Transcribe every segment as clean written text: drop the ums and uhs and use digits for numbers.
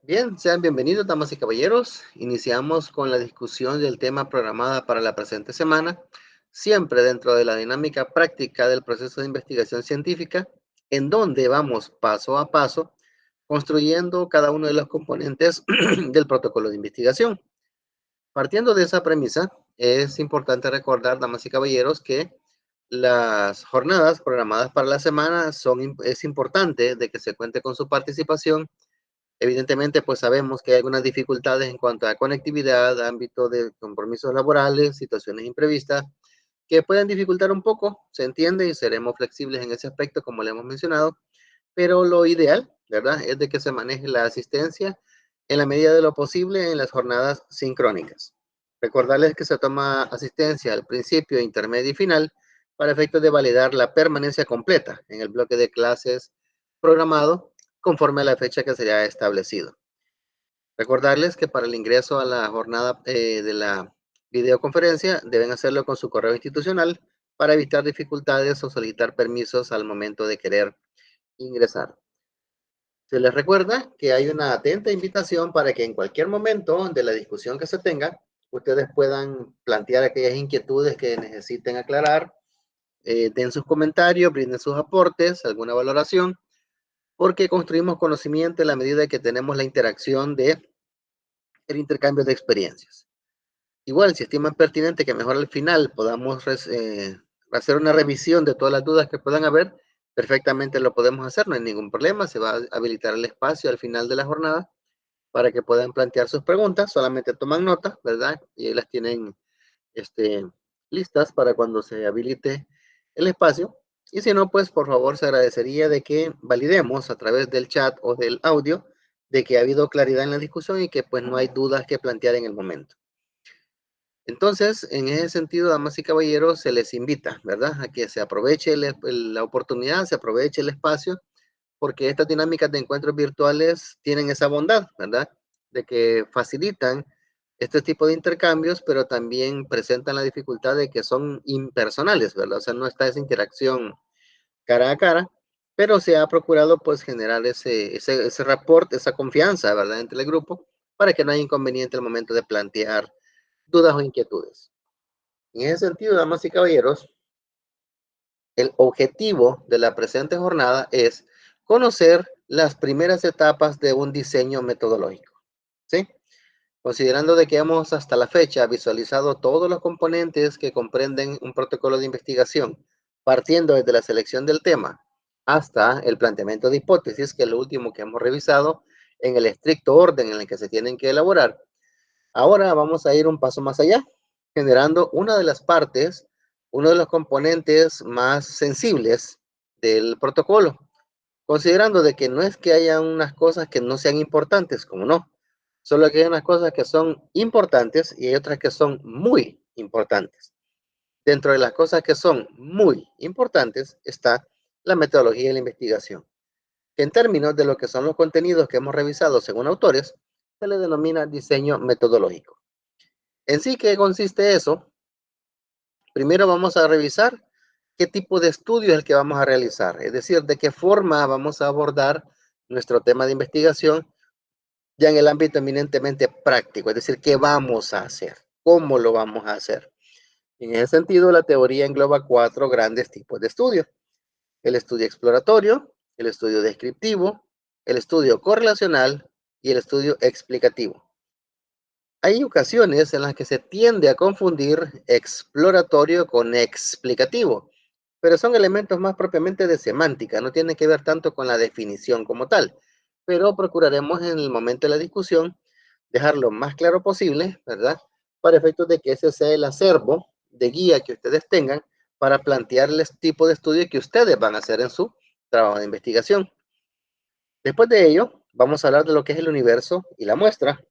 Bien, sean bienvenidos, damas y caballeros. Iniciamos con la discusión del tema programada para la presente semana, siempre dentro de la dinámica práctica del proceso de investigación científica, en donde vamos paso a paso construyendo cada uno de los componentes del protocolo de investigación. Partiendo de esa premisa, es importante recordar, damas y caballeros, que las jornadas programadas para la semana es importante de que se cuente con su participación. Evidentemente, pues sabemos que hay algunas dificultades en cuanto a conectividad, ámbito de compromisos laborales, situaciones imprevistas, que pueden dificultar un poco, se entiende, y seremos flexibles en ese aspecto, como le hemos mencionado, pero lo ideal, ¿verdad?, es de que se maneje la asistencia en la medida de lo posible en las jornadas sincrónicas. Recordarles que se toma asistencia al principio, intermedio y final para efectos de validar la permanencia completa en el bloque de clases programado conforme a la fecha que se haya establecido. Recordarles que para el ingreso a la jornada de la videoconferencia deben hacerlo con su correo institucional para evitar dificultades o solicitar permisos al momento de querer ingresar. Se les recuerda que hay una atenta invitación para que en cualquier momento de la discusión que se tenga, ustedes puedan plantear aquellas inquietudes que necesiten aclarar, den sus comentarios, brinden sus aportes, alguna valoración, porque construimos conocimiento en la medida que tenemos la interacción de el intercambio de experiencias. Igual, si estiman pertinente que mejor al final podamos hacer una revisión de todas las dudas que puedan haber, perfectamente lo podemos hacer, no hay ningún problema. Se va a habilitar el espacio al final de la jornada para que puedan plantear sus preguntas. Solamente toman nota, ¿verdad? Y ahí las tienen este, listas para cuando se habilite el espacio. Y si no, pues por favor se agradecería de que validemos a través del chat o del audio de que ha habido claridad en la discusión y que pues no hay dudas que plantear en el momento. Entonces, en ese sentido, damas y caballeros, se les invita, ¿verdad?, a que se aproveche la oportunidad, se aproveche el espacio, porque estas dinámicas de encuentros virtuales tienen esa bondad, ¿verdad?, de que facilitan este tipo de intercambios, pero también presentan la dificultad de que son impersonales, ¿verdad? O sea, no está esa interacción cara a cara, pero se ha procurado pues generar ese rapport, esa confianza, ¿verdad?, entre el grupo, para que no haya inconveniente al momento de plantear dudas o inquietudes. En ese sentido, damas y caballeros, el objetivo de la presente jornada es conocer las primeras etapas de un diseño metodológico, ¿sí? Considerando de que hemos hasta la fecha visualizado todos los componentes que comprenden un protocolo de investigación, partiendo desde la selección del tema hasta el planteamiento de hipótesis, que es lo último que hemos revisado en el estricto orden en el que se tienen que elaborar. Ahora vamos a ir un paso más allá, generando una de las partes, uno de los componentes más sensibles del protocolo, considerando de que no es que haya unas cosas que no sean importantes, como no, solo que hay unas cosas que son importantes y hay otras que son muy importantes. Dentro de las cosas que son muy importantes está la metodología de la investigación, que en términos de lo que son los contenidos que hemos revisado según autores, se le denomina diseño metodológico. En sí, ¿qué consiste eso? Primero vamos a revisar qué tipo de estudio es el que vamos a realizar, es decir, de qué forma vamos a abordar nuestro tema de investigación ya en el ámbito eminentemente práctico, es decir, qué vamos a hacer, cómo lo vamos a hacer. En ese sentido, la teoría engloba 4 grandes tipos de estudio: el estudio exploratorio, el estudio descriptivo, el estudio correlacional y el estudio explicativo. Hay ocasiones en las que se tiende a confundir exploratorio con explicativo, pero son elementos más propiamente de semántica, no tienen que ver tanto con la definición como tal, pero procuraremos en el momento de la discusión dejar lo más claro posible, ¿verdad?, para efectos de que ese sea el acervo de guía que ustedes tengan para plantear el tipo de estudio que ustedes van a hacer en su trabajo de investigación. Después de ello, vamos a hablar de lo que es el universo y la muestra,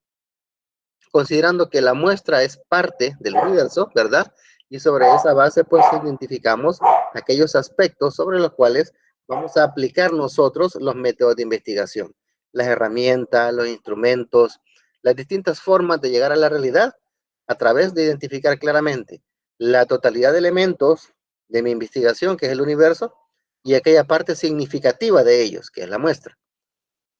considerando que la muestra es parte del universo, ¿verdad? Y sobre esa base, pues identificamos aquellos aspectos sobre los cuales vamos a aplicar nosotros los métodos de investigación, las herramientas, los instrumentos, las distintas formas de llegar a la realidad a través de identificar claramente la totalidad de elementos de mi investigación, que es el universo, y aquella parte significativa de ellos, que es la muestra.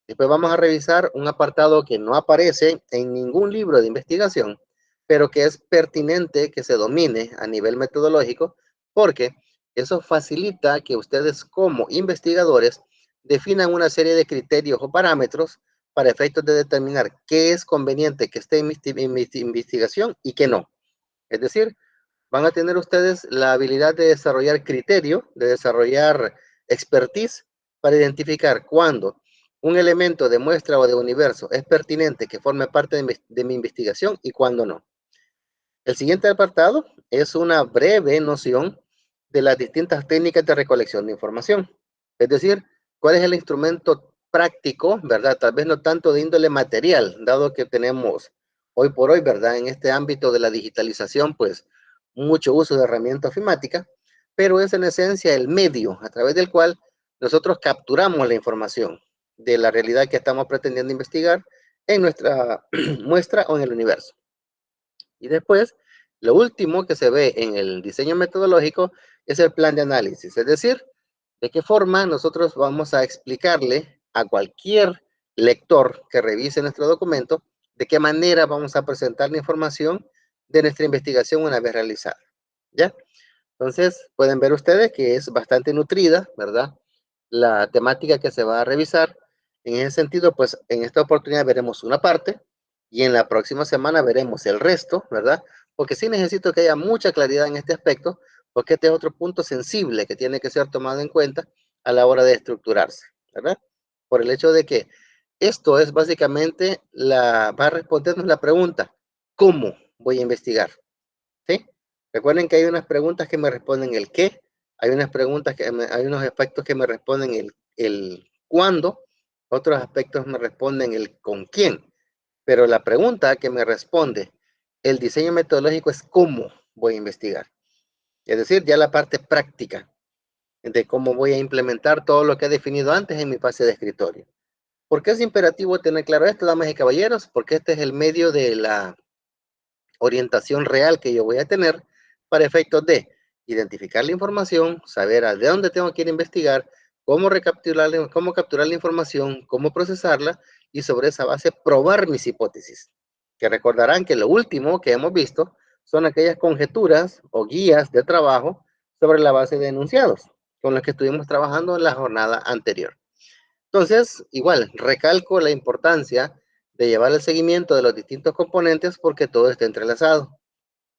Después vamos a revisar un apartado que no aparece en ningún libro de investigación, pero que es pertinente que se domine a nivel metodológico, porque eso facilita que ustedes como investigadores definan una serie de criterios o parámetros para efectos de determinar qué es conveniente que esté en investigación y qué no. Es decir, van a tener ustedes la habilidad de desarrollar criterio, de desarrollar expertise para identificar cuándo un elemento de muestra o de universo es pertinente que forme parte de mi investigación y cuándo no. El siguiente apartado es una breve noción de las distintas técnicas de recolección de información. Es decir, cuál es el instrumento práctico, ¿verdad? Tal vez no tanto de índole material, dado que tenemos hoy por hoy, ¿verdad? En este ámbito de la digitalización, pues mucho uso de herramientas ofimáticas, pero es en esencia el medio a través del cual nosotros capturamos la información de la realidad que estamos pretendiendo investigar en nuestra muestra o en el universo. Y después, lo último que se ve en el diseño metodológico es el plan de análisis, es decir, de qué forma nosotros vamos a explicarle a cualquier lector que revise nuestro documento de qué manera vamos a presentar la información de nuestra investigación una vez realizada. ¿Ya? Entonces, pueden ver ustedes que es bastante nutrida, ¿verdad? La temática que se va a revisar. En ese sentido, pues en esta oportunidad veremos una parte y en la próxima semana veremos el resto, ¿verdad? Porque sí necesito que haya mucha claridad en este aspecto, porque este es otro punto sensible que tiene que ser tomado en cuenta a la hora de estructurarse, ¿verdad? Por el hecho de que esto es básicamente va a respondernos la pregunta, ¿cómo voy a investigar? ¿Sí? Recuerden que hay unas preguntas que me responden el qué, hay unas preguntas hay unos aspectos que me responden el cuándo, otros aspectos me responden el con quién, pero la pregunta que me responde el diseño metodológico es cómo voy a investigar. Es decir, ya la parte práctica de cómo voy a implementar todo lo que he definido antes en mi fase de escritorio. ¿Por qué es imperativo tener claro esto, damas y caballeros? Porque este es el medio de la orientación real que yo voy a tener para efectos de identificar la información, saber a de dónde tengo que ir a investigar, cómo capturar la información, cómo procesarla y sobre esa base probar mis hipótesis. Que recordarán que lo último que hemos visto son aquellas conjeturas o guías de trabajo sobre la base de enunciados con los que estuvimos trabajando en la jornada anterior. Entonces, igual, recalco la importancia de llevar el seguimiento de los distintos componentes porque todo está entrelazado,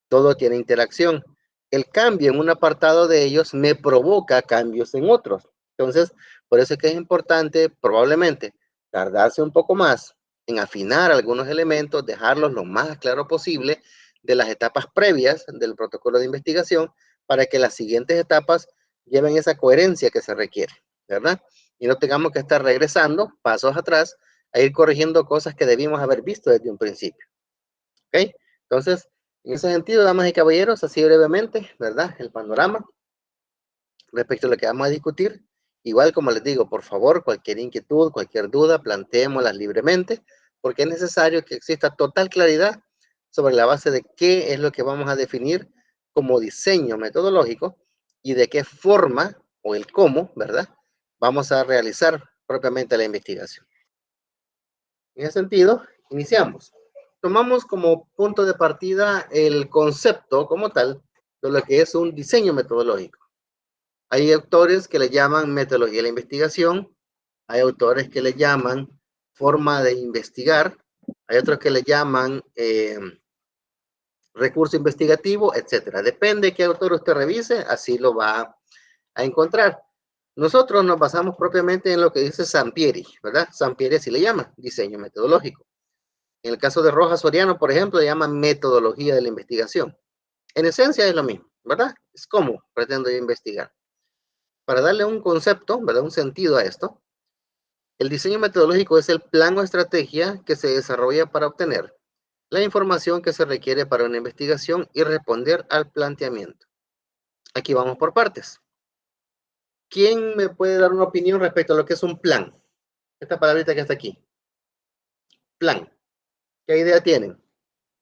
todo tiene interacción. El cambio en un apartado de ellos me provoca cambios en otros. Entonces, por eso es que es importante probablemente tardarse un poco más en afinar algunos elementos, dejarlos lo más claro posible de las etapas previas del protocolo de investigación para que las siguientes etapas lleven esa coherencia que se requiere, ¿verdad? Y no tengamos que estar regresando pasos atrás a ir corrigiendo cosas que debimos haber visto desde un principio. ¿Ok? Entonces, en ese sentido, damas y caballeros, así brevemente, ¿verdad? El panorama respecto a lo que vamos a discutir. Igual como les digo, por favor, cualquier inquietud, cualquier duda, planteémoslas libremente, porque es necesario que exista total claridad sobre la base de qué es lo que vamos a definir como diseño metodológico y de qué forma o el cómo, ¿verdad? Vamos a realizar propiamente la investigación. En ese sentido, iniciamos. Tomamos como punto de partida el concepto como tal de lo que es un diseño metodológico. Hay autores que le llaman metodología de la investigación, hay autores que le llaman forma de investigar, hay otros que le llaman recurso investigativo, etcétera. Depende de qué autor usted revise, así lo va a encontrar. Nosotros nos basamos propiamente en lo que dice Sampieri, ¿verdad? Sampieri así le llama, diseño metodológico. En el caso de Rojas Soriano, por ejemplo, le llaman metodología de la investigación. En esencia es lo mismo, ¿verdad? Es como pretendo yo investigar. Para darle un concepto, ¿verdad? Un sentido a esto, el diseño metodológico es el plan o estrategia que se desarrolla para obtener la información que se requiere para una investigación y responder al planteamiento. Aquí vamos por partes. ¿Quién me puede dar una opinión respecto a lo que es un plan? Esta palabrita que está aquí. Plan. ¿Qué idea tienen?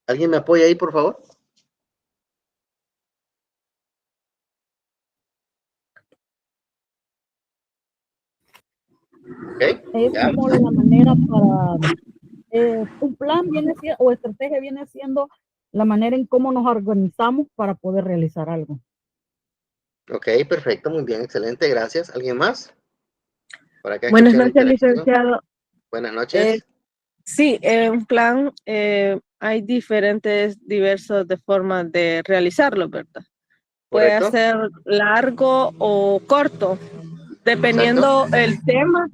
¿Alguien me apoya ahí, por favor? ¿Ok? Es ¿Ya? como la manera para, un plan viene siendo, o estrategia viene siendo la manera en cómo nos organizamos para poder realizar algo. Ok, perfecto, muy bien, excelente, gracias. ¿Alguien más? Por acá Buenas escuchando noches, interacción. licenciado. Buenas Eh, noches. sí, un plan, hay diferentes, diversos de formas de realizarlo, ¿verdad? Puede ¿Correcto? ser largo o corto, Exacto, dependiendo el tema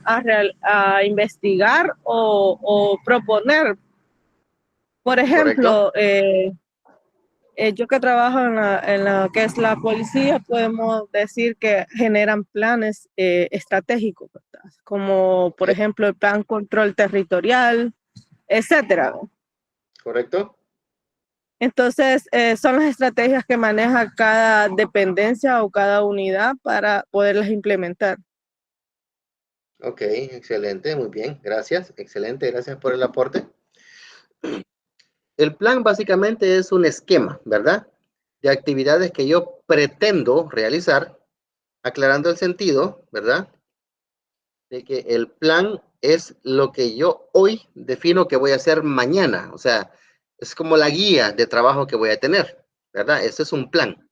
a investigar o proponer. Por correcto, ejemplo, yo que trabajo en la que es la policía, podemos decir que generan planes estratégicos, ¿verdad? Como por ok, ejemplo el plan control territorial, etcétera. correcto. Entonces, son las estrategias que maneja cada dependencia o cada unidad para poderlas implementar. Ok, excelente, muy bien, gracias, excelente, gracias por el aporte. El plan básicamente es un esquema, ¿verdad? De actividades que yo pretendo realizar, aclarando el sentido, ¿verdad? De que el plan es lo que yo hoy defino que voy a hacer mañana, o sea, es como la guía de trabajo que voy a tener, ¿verdad? Ese es un plan,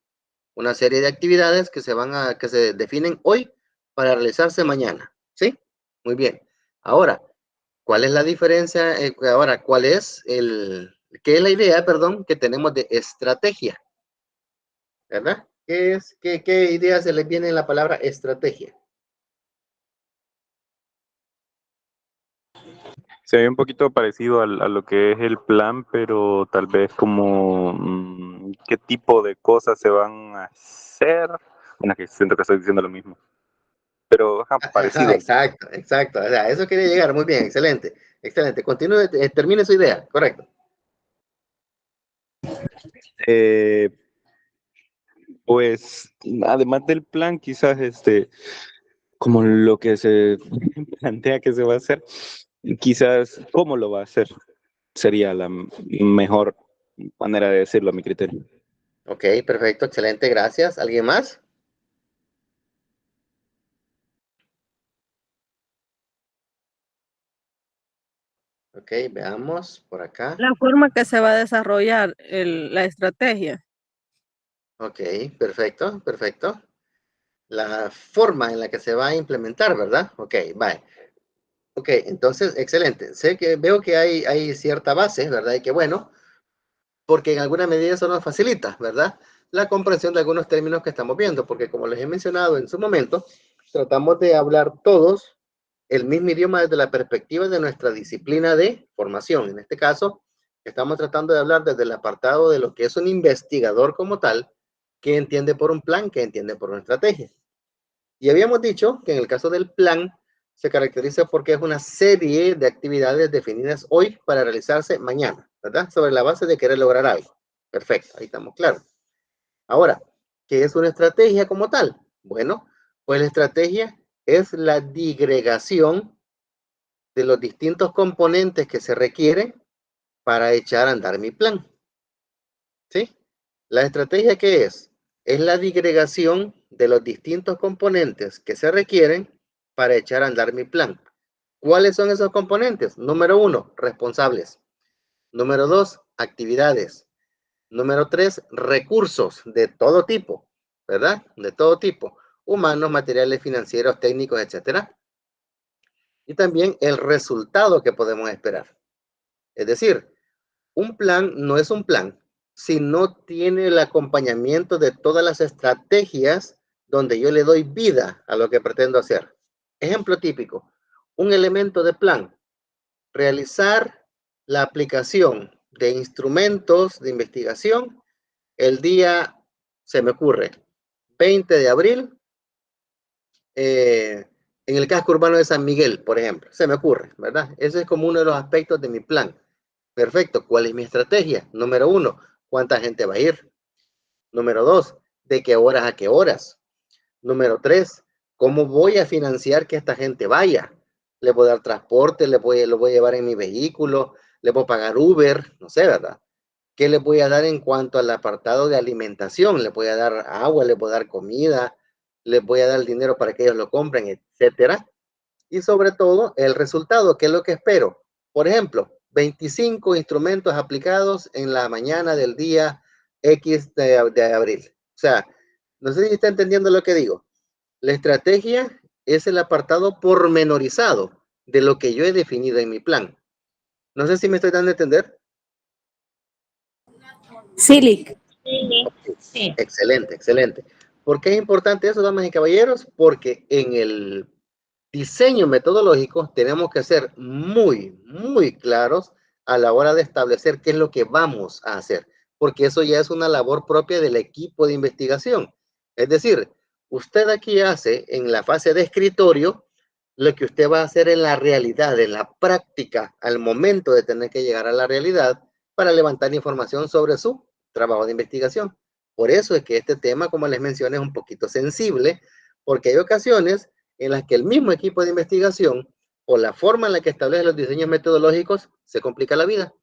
una serie de actividades que se definen hoy para realizarse mañana, ¿sí? Muy bien. Ahora, ¿cuál es la diferencia? Ahora, qué es la idea, perdón, que tenemos de estrategia, ¿verdad? ¿Qué idea se les viene en la palabra estrategia? Se ve un poquito parecido a lo que es el plan, pero tal vez como qué tipo de cosas se van a hacer. Bueno, que siento que estoy diciendo lo mismo, pero ajá, Ajá, parecido. exacto, exacto. O sea, eso quería llegar. Muy bien, excelente, excelente. Continúe, termine su idea, correcto. Eh, pues además del plan, quizás como lo que se plantea que se va a hacer, quizás cómo lo va a hacer sería la mejor manera de decirlo a mi criterio. Ok, perfecto, excelente, gracias. ¿Alguien más? Ok, veamos por acá. La forma que se va a desarrollar la estrategia. Ok, perfecto, perfecto. La forma en la que se va a implementar, ¿verdad? Ok, bye. Ok, entonces, excelente. Veo que hay cierta base, ¿verdad? Y que bueno, porque en alguna medida eso nos facilita, ¿verdad? La comprensión de algunos términos que estamos viendo, porque como les he mencionado en su momento, tratamos de hablar todos el mismo idioma desde la perspectiva de nuestra disciplina de formación. En este caso, estamos tratando de hablar desde el apartado de lo que es un investigador como tal, que entiende por un plan, que entiende por una estrategia. Y habíamos dicho que en el caso del plan se caracteriza porque es una serie de actividades definidas hoy para realizarse mañana, ¿verdad? Sobre la base de querer lograr algo. Perfecto, ahí estamos claros. Ahora, ¿qué es una estrategia como tal? Bueno, pues la estrategia es la digregación de los distintos componentes que se requieren para echar a andar mi plan. ¿Sí? ¿La estrategia qué es? Es la digregación de los distintos componentes que se requieren para echar a andar mi plan. ¿Cuáles son esos componentes? Número 1, responsables. Número 2, actividades. Número 3, recursos de todo tipo, ¿verdad? De todo tipo. Humanos, materiales, financieros, técnicos, etcétera. Y también el resultado que podemos esperar. Es decir, un plan no es un plan si no tiene el acompañamiento de todas las estrategias donde yo le doy vida a lo que pretendo hacer. Ejemplo típico, un elemento de plan, realizar la aplicación de instrumentos de investigación el día, se me ocurre, 20 de abril, en el casco urbano de San Miguel, por ejemplo. Se me ocurre, ¿verdad? Ese es como uno de los aspectos de mi plan. Perfecto. ¿Cuál es mi estrategia? Número 1, ¿cuánta gente va a ir? Número 2, ¿de qué horas a qué horas? Número 3, ¿cómo voy a financiar que esta gente vaya? ¿Le voy a dar transporte? ¿Lo voy a llevar en mi vehículo? ¿Le puedo pagar Uber? No sé, ¿verdad? ¿Qué le voy a dar en cuanto al apartado de alimentación? ¿Le voy a dar agua? ¿Le voy a dar comida? ¿Les voy a dar el dinero para que ellos lo compren? Etcétera. y sobre todo el resultado, que es lo que espero. Por ejemplo, 25 instrumentos aplicados en la mañana del día X de abril. O sea, no sé si está entendiendo lo que digo. La estrategia es el apartado pormenorizado de lo que yo he definido en mi plan. No sé si me estoy dando a entender. Sí, Sí. Excelente, excelente. ¿Por qué es importante eso, damas y caballeros? Porque en el diseño metodológico tenemos que ser muy claros a la hora de establecer qué es lo que vamos a hacer, porque eso ya es una labor propia del equipo de investigación. Es decir, usted aquí hace en la fase de escritorio lo que usted va a hacer en la realidad, en la práctica, al momento de tener que llegar a la realidad para levantar información sobre su trabajo de investigación. Por eso es que este tema, como les mencioné, es un poquito sensible, porque hay ocasiones en las que el mismo equipo de investigación o la forma en la que establece los diseños metodológicos se complica la vida.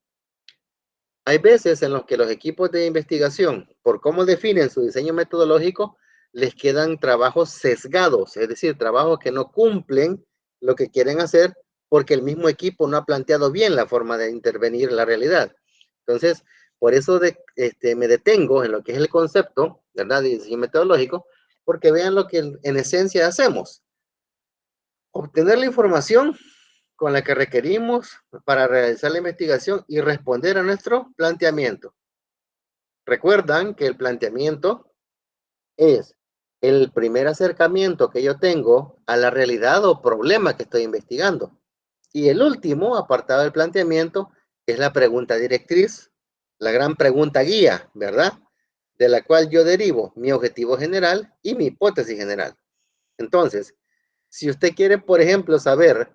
Hay veces en los que los equipos de investigación, por cómo definen su diseño metodológico, les quedan trabajos sesgados, es decir, trabajos que no cumplen lo que quieren hacer porque el mismo equipo no ha planteado bien la forma de intervenir en la realidad. Entonces, por eso me detengo en lo que es el concepto, ¿verdad?, de diseño metodológico, porque vean lo que en esencia hacemos. Obtener la información con la que requerimos para realizar la investigación y responder a nuestro planteamiento. Recuerdan que el planteamiento es el primer acercamiento que yo tengo a la realidad o problema que estoy investigando. Y el último apartado del planteamiento es la pregunta directriz, la gran pregunta guía, ¿verdad? De la cual yo derivo mi objetivo general y mi hipótesis general. Entonces, si usted quiere, por ejemplo, saber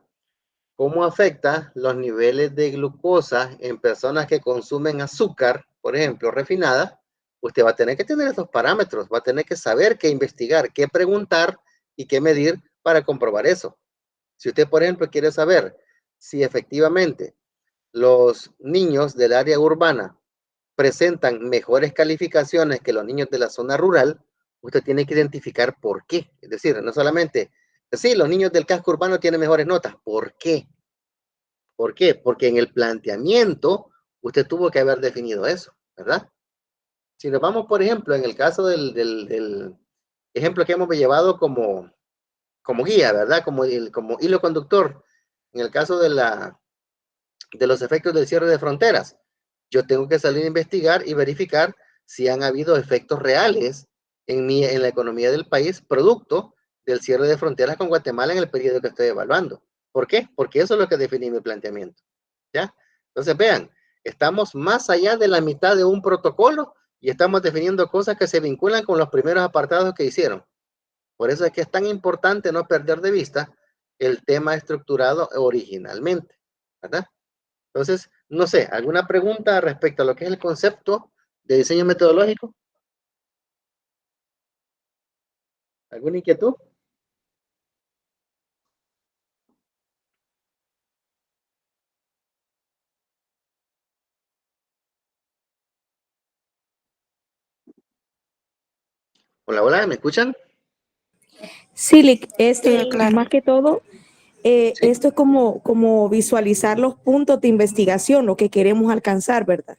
cómo afecta los niveles de glucosa en personas que consumen azúcar, por ejemplo, refinada, usted va a tener que tener esos parámetros, va a tener que saber qué investigar, qué preguntar y qué medir para comprobar eso. Si usted, por ejemplo, quiere saber si efectivamente los niños del área urbana presentan mejores calificaciones que los niños de la zona rural, usted tiene que identificar por qué. Es decir, no solamente, sí, los niños del casco urbano tienen mejores notas, ¿por qué? ¿Por qué? Porque en el planteamiento usted tuvo que haber definido eso, ¿verdad? Si nos vamos, por ejemplo, en el caso del ejemplo que hemos llevado como guía, ¿verdad? Como hilo conductor, en el caso de los efectos del cierre de fronteras, yo tengo que salir a investigar y verificar si han habido efectos reales en la economía del país, producto del cierre de fronteras con Guatemala en el periodo que estoy evaluando. ¿Por qué? Porque eso es lo que define mi planteamiento. ¿Ya? Entonces, vean, estamos más allá de la mitad de un protocolo y estamos definiendo cosas que se vinculan con los primeros apartados que hicieron. Por eso es que es tan importante no perder de vista el tema estructurado originalmente, ¿verdad? Entonces, no sé, ¿alguna pregunta respecto a lo que es el concepto de diseño metodológico? ¿Alguna inquietud? Hola, hola, ¿me escuchan? Sí, más que todo, Sí. esto es como visualizar los puntos de investigación, lo que queremos alcanzar, ¿verdad?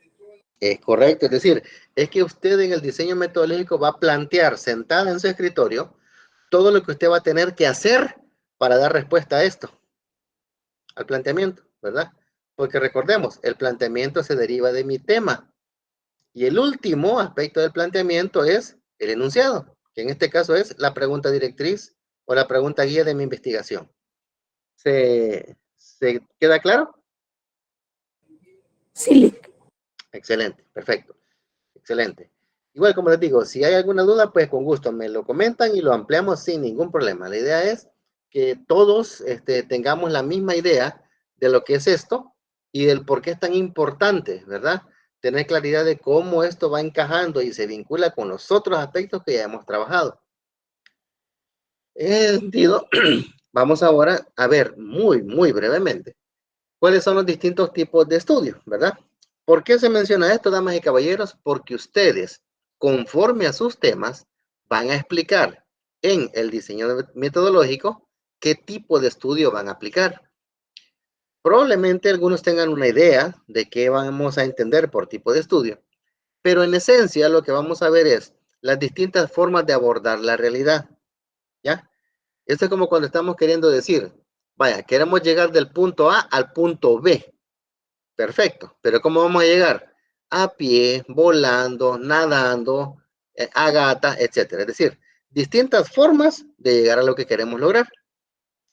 Es correcto, es decir, es que usted en el diseño metodológico va a plantear sentada en su escritorio todo lo que usted va a tener que hacer para dar respuesta a esto, al planteamiento, ¿verdad? Porque recordemos, el planteamiento se deriva de mi tema y el último aspecto del planteamiento es el enunciado, que en este caso es la pregunta directriz o la pregunta guía de mi investigación. ¿Se queda claro? Sí, Excelente, perfecto, excelente. Igual, como les digo, si hay alguna duda, pues con gusto me lo comentan y lo ampliamos sin ningún problema. La idea es que todos tengamos la misma idea de lo que es esto y del por qué es tan importante, ¿verdad? Tener claridad de cómo esto va encajando y se vincula con los otros aspectos que ya hemos trabajado. En ese sentido, vamos ahora a ver muy brevemente cuáles son los distintos tipos de estudios, ¿verdad? ¿Por qué se menciona esto, damas y caballeros? Porque ustedes, conforme a sus temas, van a explicar en el diseño metodológico qué tipo de estudio van a aplicar. Probablemente algunos tengan una idea de qué vamos a entender por tipo de estudio, pero en esencia lo que vamos a ver es las distintas formas de abordar la realidad, ¿ya? Esto es como cuando estamos queriendo decir, vaya, queremos llegar del punto A al punto B. Perfecto, pero ¿cómo vamos a llegar? A pie, volando, nadando, a gata, etcétera. Es decir, distintas formas de llegar a lo que queremos lograr.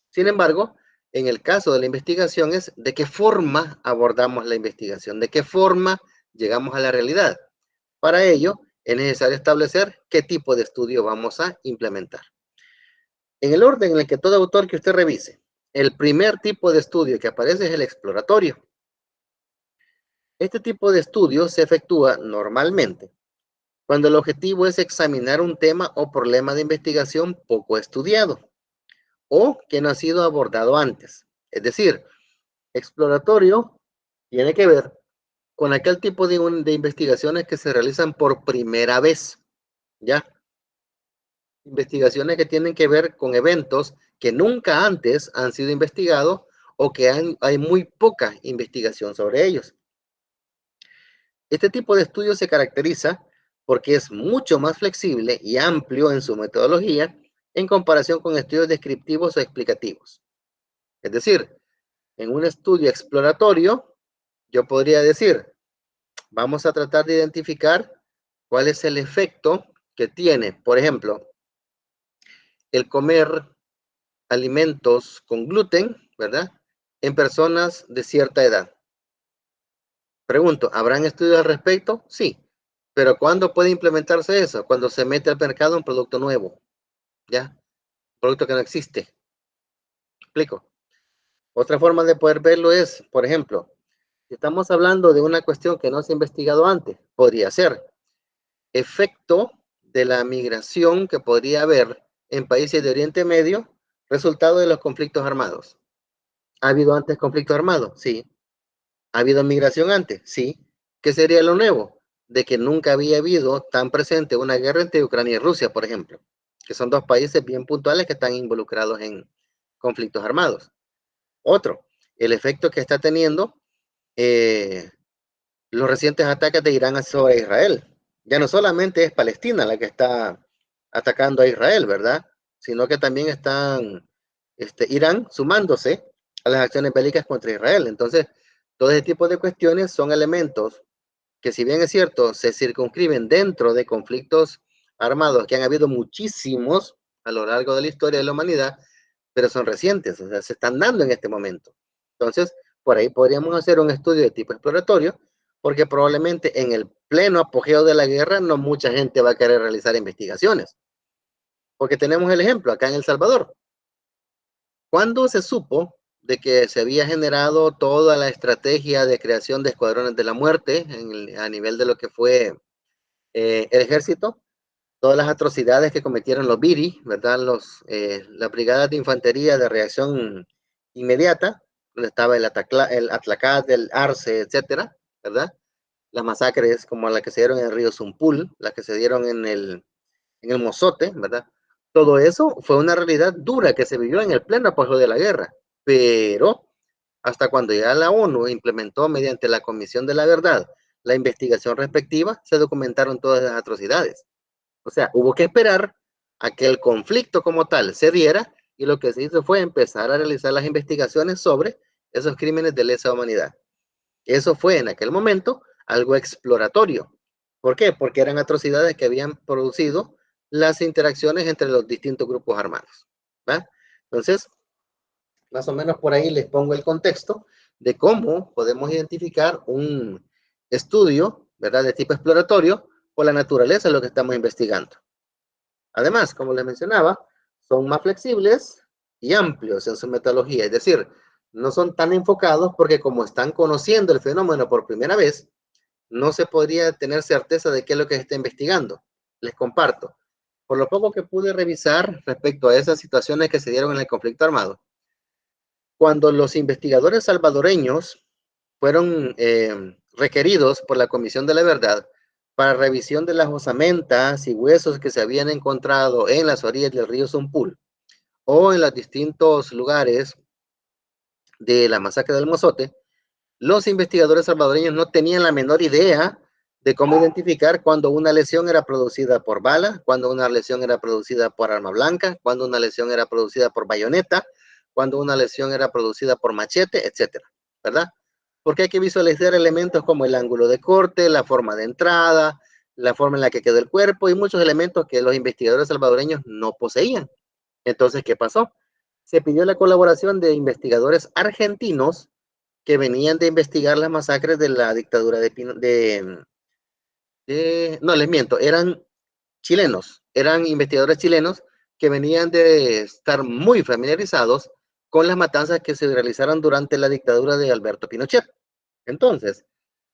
Sin embargo, en el caso de la investigación es de qué forma abordamos la investigación, de qué forma llegamos a la realidad. Para ello, es necesario establecer qué tipo de estudio vamos a implementar. En el orden en el que todo autor que usted revise, el primer tipo de estudio que aparece es el exploratorio. Este tipo de estudio se efectúa normalmente cuando el objetivo es examinar un tema o problema de investigación poco estudiado o que no ha sido abordado antes. Es decir, exploratorio tiene que ver con aquel tipo de investigaciones que se realizan por primera vez, ¿ya? Investigaciones que tienen que ver con eventos que nunca antes han sido investigados o que hay muy poca investigación sobre ellos. Este tipo de estudio se caracteriza porque es mucho más flexible y amplio en su metodología en comparación con estudios descriptivos o explicativos. Es decir, en un estudio exploratorio, yo podría decir, vamos a tratar de identificar cuál es el efecto que tiene, por ejemplo, el comer alimentos con gluten, ¿verdad? En personas de cierta edad. Pregunto, ¿habrán estudios al respecto? Sí. Pero ¿cuándo puede implementarse eso? Cuando se mete al mercado un producto nuevo, ¿ya? Un producto que no existe. ¿Explico? Otra forma de poder verlo es, por ejemplo, si estamos hablando de una cuestión que no se ha investigado antes, podría ser efecto de la migración que podría haber en países de Oriente Medio, resultado de los conflictos armados. ¿Ha habido antes conflictos armados? Sí. ¿Ha habido migración antes? Sí. ¿Qué sería lo nuevo? De que nunca había habido tan presente una guerra entre Ucrania y Rusia, por ejemplo, que son dos países bien puntuales que están involucrados en conflictos armados. Otro, el efecto que está teniendo los recientes ataques de Irán sobre Israel. Ya no solamente es Palestina la que está atacando a Israel, ¿verdad? Sino que también están Irán sumándose a las acciones bélicas contra Israel. Entonces, todo ese tipo de cuestiones son elementos que, si bien es cierto, se circunscriben dentro de conflictos armados que han habido muchísimos a lo largo de la historia de la humanidad, pero son recientes, o sea, se están dando en este momento. Entonces, por ahí podríamos hacer un estudio de tipo exploratorio, porque probablemente en el pleno apogeo de la guerra no mucha gente va a querer realizar investigaciones. Porque tenemos el ejemplo acá en El Salvador. ¿Cuándo se supo de que se había generado toda la estrategia de creación de escuadrones de la muerte a nivel de lo que fue el ejército? Todas las atrocidades que cometieron los BIRI, ¿verdad? Las brigadas de infantería de reacción inmediata, donde estaba el Atlacat, el Arce, etcétera, ¿verdad? Las masacres como las que se dieron en el río Zumpul, las que se dieron en el Mozote, ¿verdad? Todo eso fue una realidad dura que se vivió en el pleno apogeo de la guerra, pero hasta cuando ya la ONU implementó mediante la Comisión de la Verdad la investigación respectiva, se documentaron todas las atrocidades. O sea, hubo que esperar a que el conflicto como tal se diera y lo que se hizo fue empezar a realizar las investigaciones sobre esos crímenes de lesa humanidad. Eso fue en aquel momento algo exploratorio. ¿Por qué? Porque eran atrocidades que habían producido las interacciones entre los distintos grupos armados. ¿Va? Entonces, más o menos por ahí les pongo el contexto de cómo podemos identificar un estudio, ¿verdad?, de tipo exploratorio por la naturaleza de lo que estamos investigando. Además, como les mencionaba, son más flexibles y amplios en su metodología, es decir, no son tan enfocados porque como están conociendo el fenómeno por primera vez, no se podría tener certeza de qué es lo que se está investigando. Les comparto. Por lo poco que pude revisar respecto a esas situaciones que se dieron en el conflicto armado, cuando los investigadores salvadoreños fueron requeridos por la Comisión de la Verdad para revisión de las osamentas y huesos que se habían encontrado en las orillas del río Zumpul, o en los distintos lugares de la masacre del Mozote, los investigadores salvadoreños no tenían la menor idea de cómo identificar cuando una lesión era producida por bala, cuando una lesión era producida por arma blanca, cuando una lesión era producida por bayoneta, cuando una lesión era producida por machete, etcétera, ¿verdad? Porque hay que visualizar elementos como el ángulo de corte, la forma de entrada, la forma en la que quedó el cuerpo y muchos elementos que los investigadores salvadoreños no poseían. Entonces, ¿qué pasó? Se pidió la colaboración de investigadores argentinos que venían de investigar las masacres de la dictadura no, les miento, eran chilenos, eran investigadores chilenos que venían de estar muy familiarizados con las matanzas que se realizaron durante la dictadura de Alberto Pinochet. Entonces,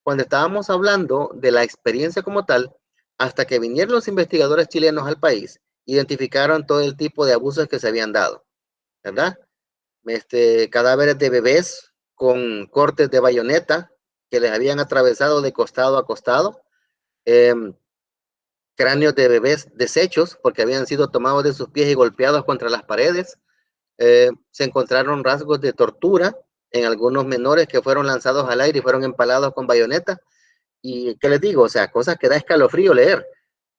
cuando estábamos hablando de la experiencia como tal, hasta que vinieron los investigadores chilenos al país, identificaron todo el tipo de abusos que se habían dado, ¿verdad? Cadáveres de bebés con cortes de bayoneta que les habían atravesado de costado a costado, cráneos de bebés deshechos porque habían sido tomados de sus pies y golpeados contra las paredes. Se encontraron rasgos de tortura en algunos menores que fueron lanzados al aire y fueron empalados con bayoneta. Y qué les digo, o sea, cosas que da escalofrío leer,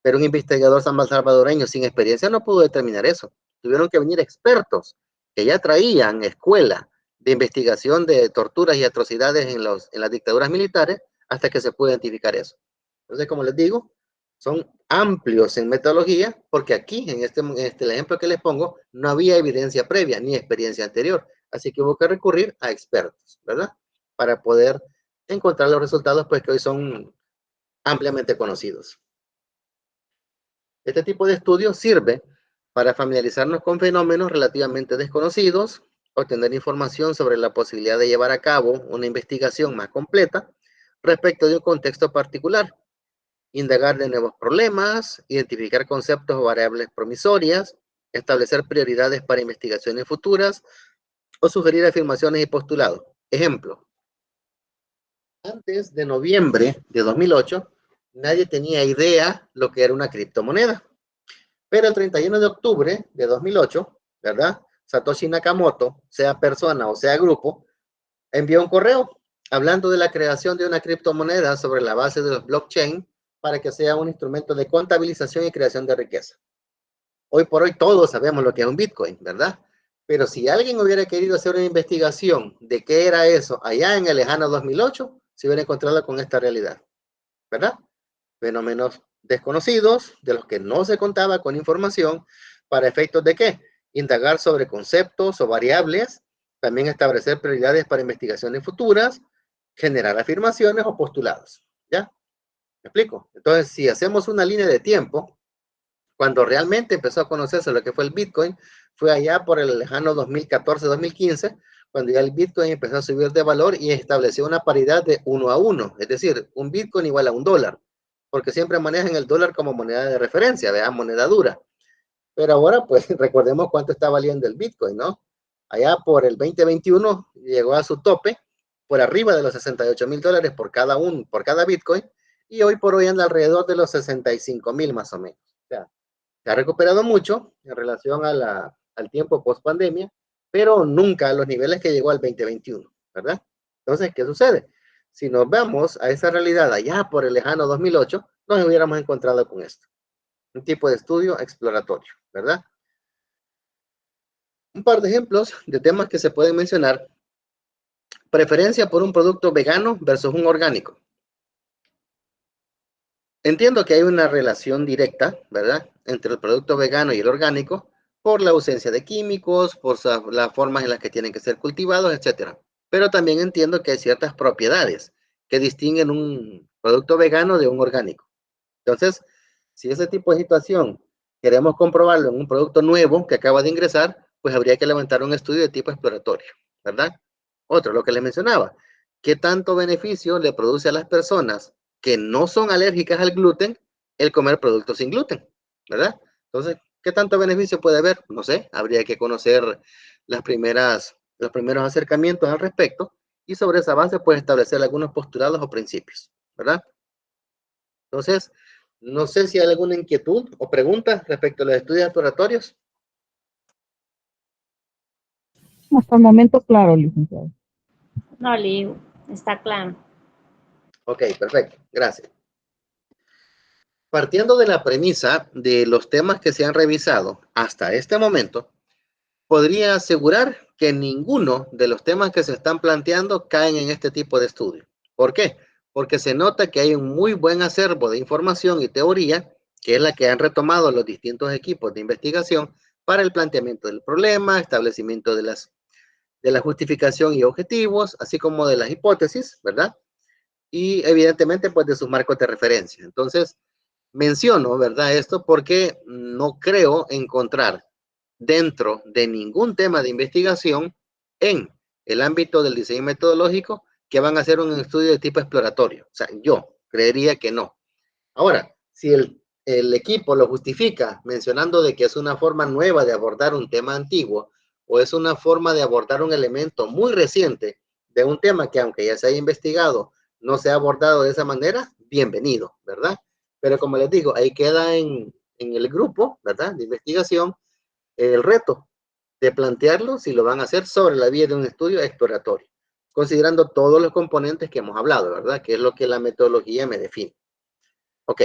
pero un investigador salvadoreño sin experiencia no pudo determinar eso. Tuvieron que venir expertos que ya traían escuela de investigación de torturas y atrocidades en las dictaduras militares hasta que se pudo identificar eso. Entonces, como les digo, son amplios en metodología porque aquí, en el ejemplo que les pongo, no había evidencia previa ni experiencia anterior. Así que hubo que recurrir a expertos, ¿verdad? Para poder encontrar los resultados pues que hoy son ampliamente conocidos. Este tipo de estudios sirve para familiarizarnos con fenómenos relativamente desconocidos, obtener información sobre la posibilidad de llevar a cabo una investigación más completa respecto de un contexto particular, indagar de nuevos problemas, identificar conceptos o variables promisorias, establecer prioridades para investigaciones futuras o sugerir afirmaciones y postulados. Ejemplo, antes de noviembre de 2008, nadie tenía idea lo que era una criptomoneda. Pero el 31 de octubre de 2008, ¿verdad? Satoshi Nakamoto, sea persona o sea grupo, envió un correo hablando de la creación de una criptomoneda sobre la base de los blockchain para que sea un instrumento de contabilización y creación de riqueza. Hoy por hoy todos sabemos lo que es un Bitcoin, ¿verdad? Pero si alguien hubiera querido hacer una investigación de qué era eso allá en el lejano 2008, se hubiera encontrado con esta realidad, ¿verdad? Fenómenos desconocidos de los que no se contaba con información para efectos de qué? Indagar sobre conceptos o variables, también establecer prioridades para investigaciones futuras, generar afirmaciones o postulados, ¿ya? ¿Me explico? Entonces, si hacemos una línea de tiempo, cuando realmente empezó a conocerse lo que fue el Bitcoin, fue allá por el lejano 2014-2015, cuando ya el Bitcoin empezó a subir de valor y estableció una paridad de 1 a 1, es decir, un Bitcoin igual a un dólar, porque siempre manejan el dólar como moneda de referencia, ¿verdad? Moneda dura. Pero ahora, pues, recordemos cuánto está valiendo el Bitcoin, ¿no? Allá por el 2021 llegó a su tope, por arriba de los $68,000 por cada Bitcoin, y hoy por hoy anda alrededor de los 65,000 más o menos. O sea, se ha recuperado mucho en relación al tiempo post pandemia, pero nunca a los niveles que llegó al 2021, ¿verdad? Entonces, ¿qué sucede? Si nos vamos a esa realidad allá por el lejano 2008, nos hubiéramos encontrado con esto. Un tipo de estudio exploratorio, ¿verdad? Un par de ejemplos de temas que se pueden mencionar. Preferencia por un producto vegano versus un orgánico. Entiendo que hay una relación directa, ¿verdad?, entre el producto vegano y el orgánico por la ausencia de químicos, por las formas en las que tienen que ser cultivados, etcétera. Pero también entiendo que hay ciertas propiedades que distinguen un producto vegano de un orgánico. Entonces, si ese tipo de situación queremos comprobarlo en un producto nuevo que acaba de ingresar, pues habría que levantar un estudio de tipo exploratorio, ¿verdad? Otro, lo que les mencionaba, ¿qué tanto beneficio le produce a las personas que no son alérgicas al gluten el comer productos sin gluten, ¿verdad? Entonces, ¿qué tanto beneficio puede haber? No sé, habría que conocer los primeros acercamientos al respecto y sobre esa base pues establecer algunos postulados o principios, ¿verdad? Entonces, no sé si hay alguna inquietud o pregunta respecto a los estudios exploratorios. Hasta el momento, claro, licenciado. No, Liu, está claro. Ok, perfecto. Gracias. Partiendo de la premisa de los temas que se han revisado hasta este momento, podría asegurar que ninguno de los temas que se están planteando caen en este tipo de estudio. ¿Por qué? Porque se nota que hay un muy buen acervo de información y teoría, que es la que han retomado los distintos equipos de investigación para el planteamiento del problema, establecimiento de la justificación y objetivos, así como de las hipótesis, ¿verdad? Y evidentemente, pues de sus marcos de referencia. Entonces, menciono, ¿verdad? Esto porque no creo encontrar dentro de ningún tema de investigación en el ámbito del diseño metodológico que van a hacer un estudio de tipo exploratorio. O sea, yo creería que no. Ahora, si el equipo lo justifica mencionando de que es una forma nueva de abordar un tema antiguo o es una forma de abordar un elemento muy reciente de un tema que aunque ya se haya investigado, no se ha abordado de esa manera, bienvenido, ¿verdad? Pero como les digo, ahí queda en el grupo, ¿verdad? De investigación, el reto de plantearlo si lo van a hacer sobre la vía de un estudio exploratorio, considerando todos los componentes que hemos hablado, ¿verdad? Que es lo que la metodología me define. Ok,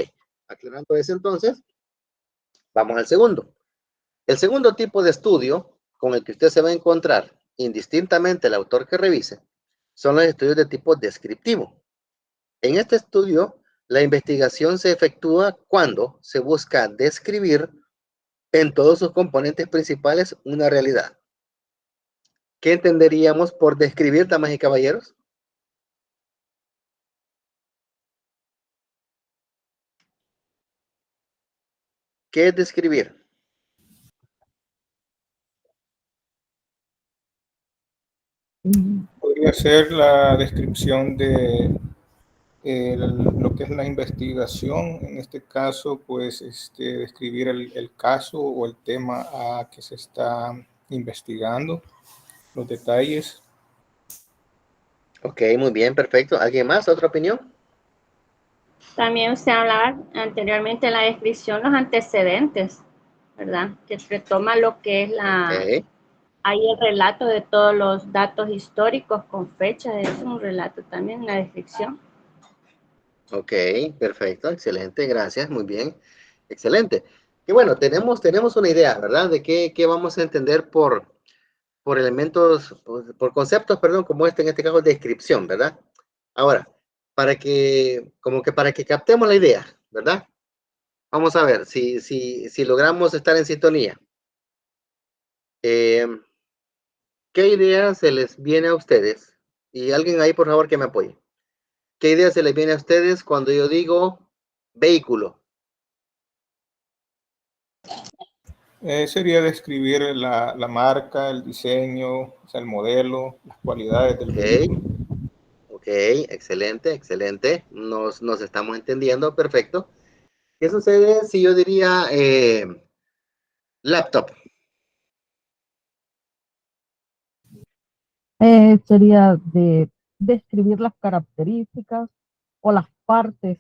aclarando eso entonces, vamos al segundo. El segundo tipo de estudio con el que usted se va a encontrar, indistintamente el autor que revise, son los estudios de tipo descriptivo. En este estudio, la investigación se efectúa cuando se busca describir en todos sus componentes principales una realidad. ¿Qué entenderíamos por describir, damas y caballeros? ¿Qué es describir? Podría ser la descripción de lo que es la investigación. En este caso, pues, describir el caso o el tema a que se está investigando, los detalles. Ok, muy bien, perfecto. ¿Alguien más? ¿Otra opinión? También usted hablaba anteriormente en la descripción los antecedentes, ¿verdad? Que retoma lo que es Ok, ahí el relato de todos los datos históricos con fechas, es un relato también, la descripción. ok, perfecto, excelente, gracias, muy bien, excelente. Y bueno, tenemos una idea, ¿verdad? De qué vamos a entender por elementos, por conceptos, perdón, como en este caso, descripción, ¿verdad? Ahora, para que captemos la idea, ¿verdad? Vamos a ver si logramos estar en sintonía. Eh, ¿Qué idea se les viene a ustedes? Y alguien ahí, por favor, que me apoye. ¿Qué idea se les viene a ustedes cuando yo digo vehículo? Sería describir la marca, el diseño, o sea, el modelo, las cualidades del Ok, vehículo. ok, excelente, excelente. Nos estamos entendiendo, perfecto. ¿Qué sucede si yo diría laptop? Sería de describir las características o las partes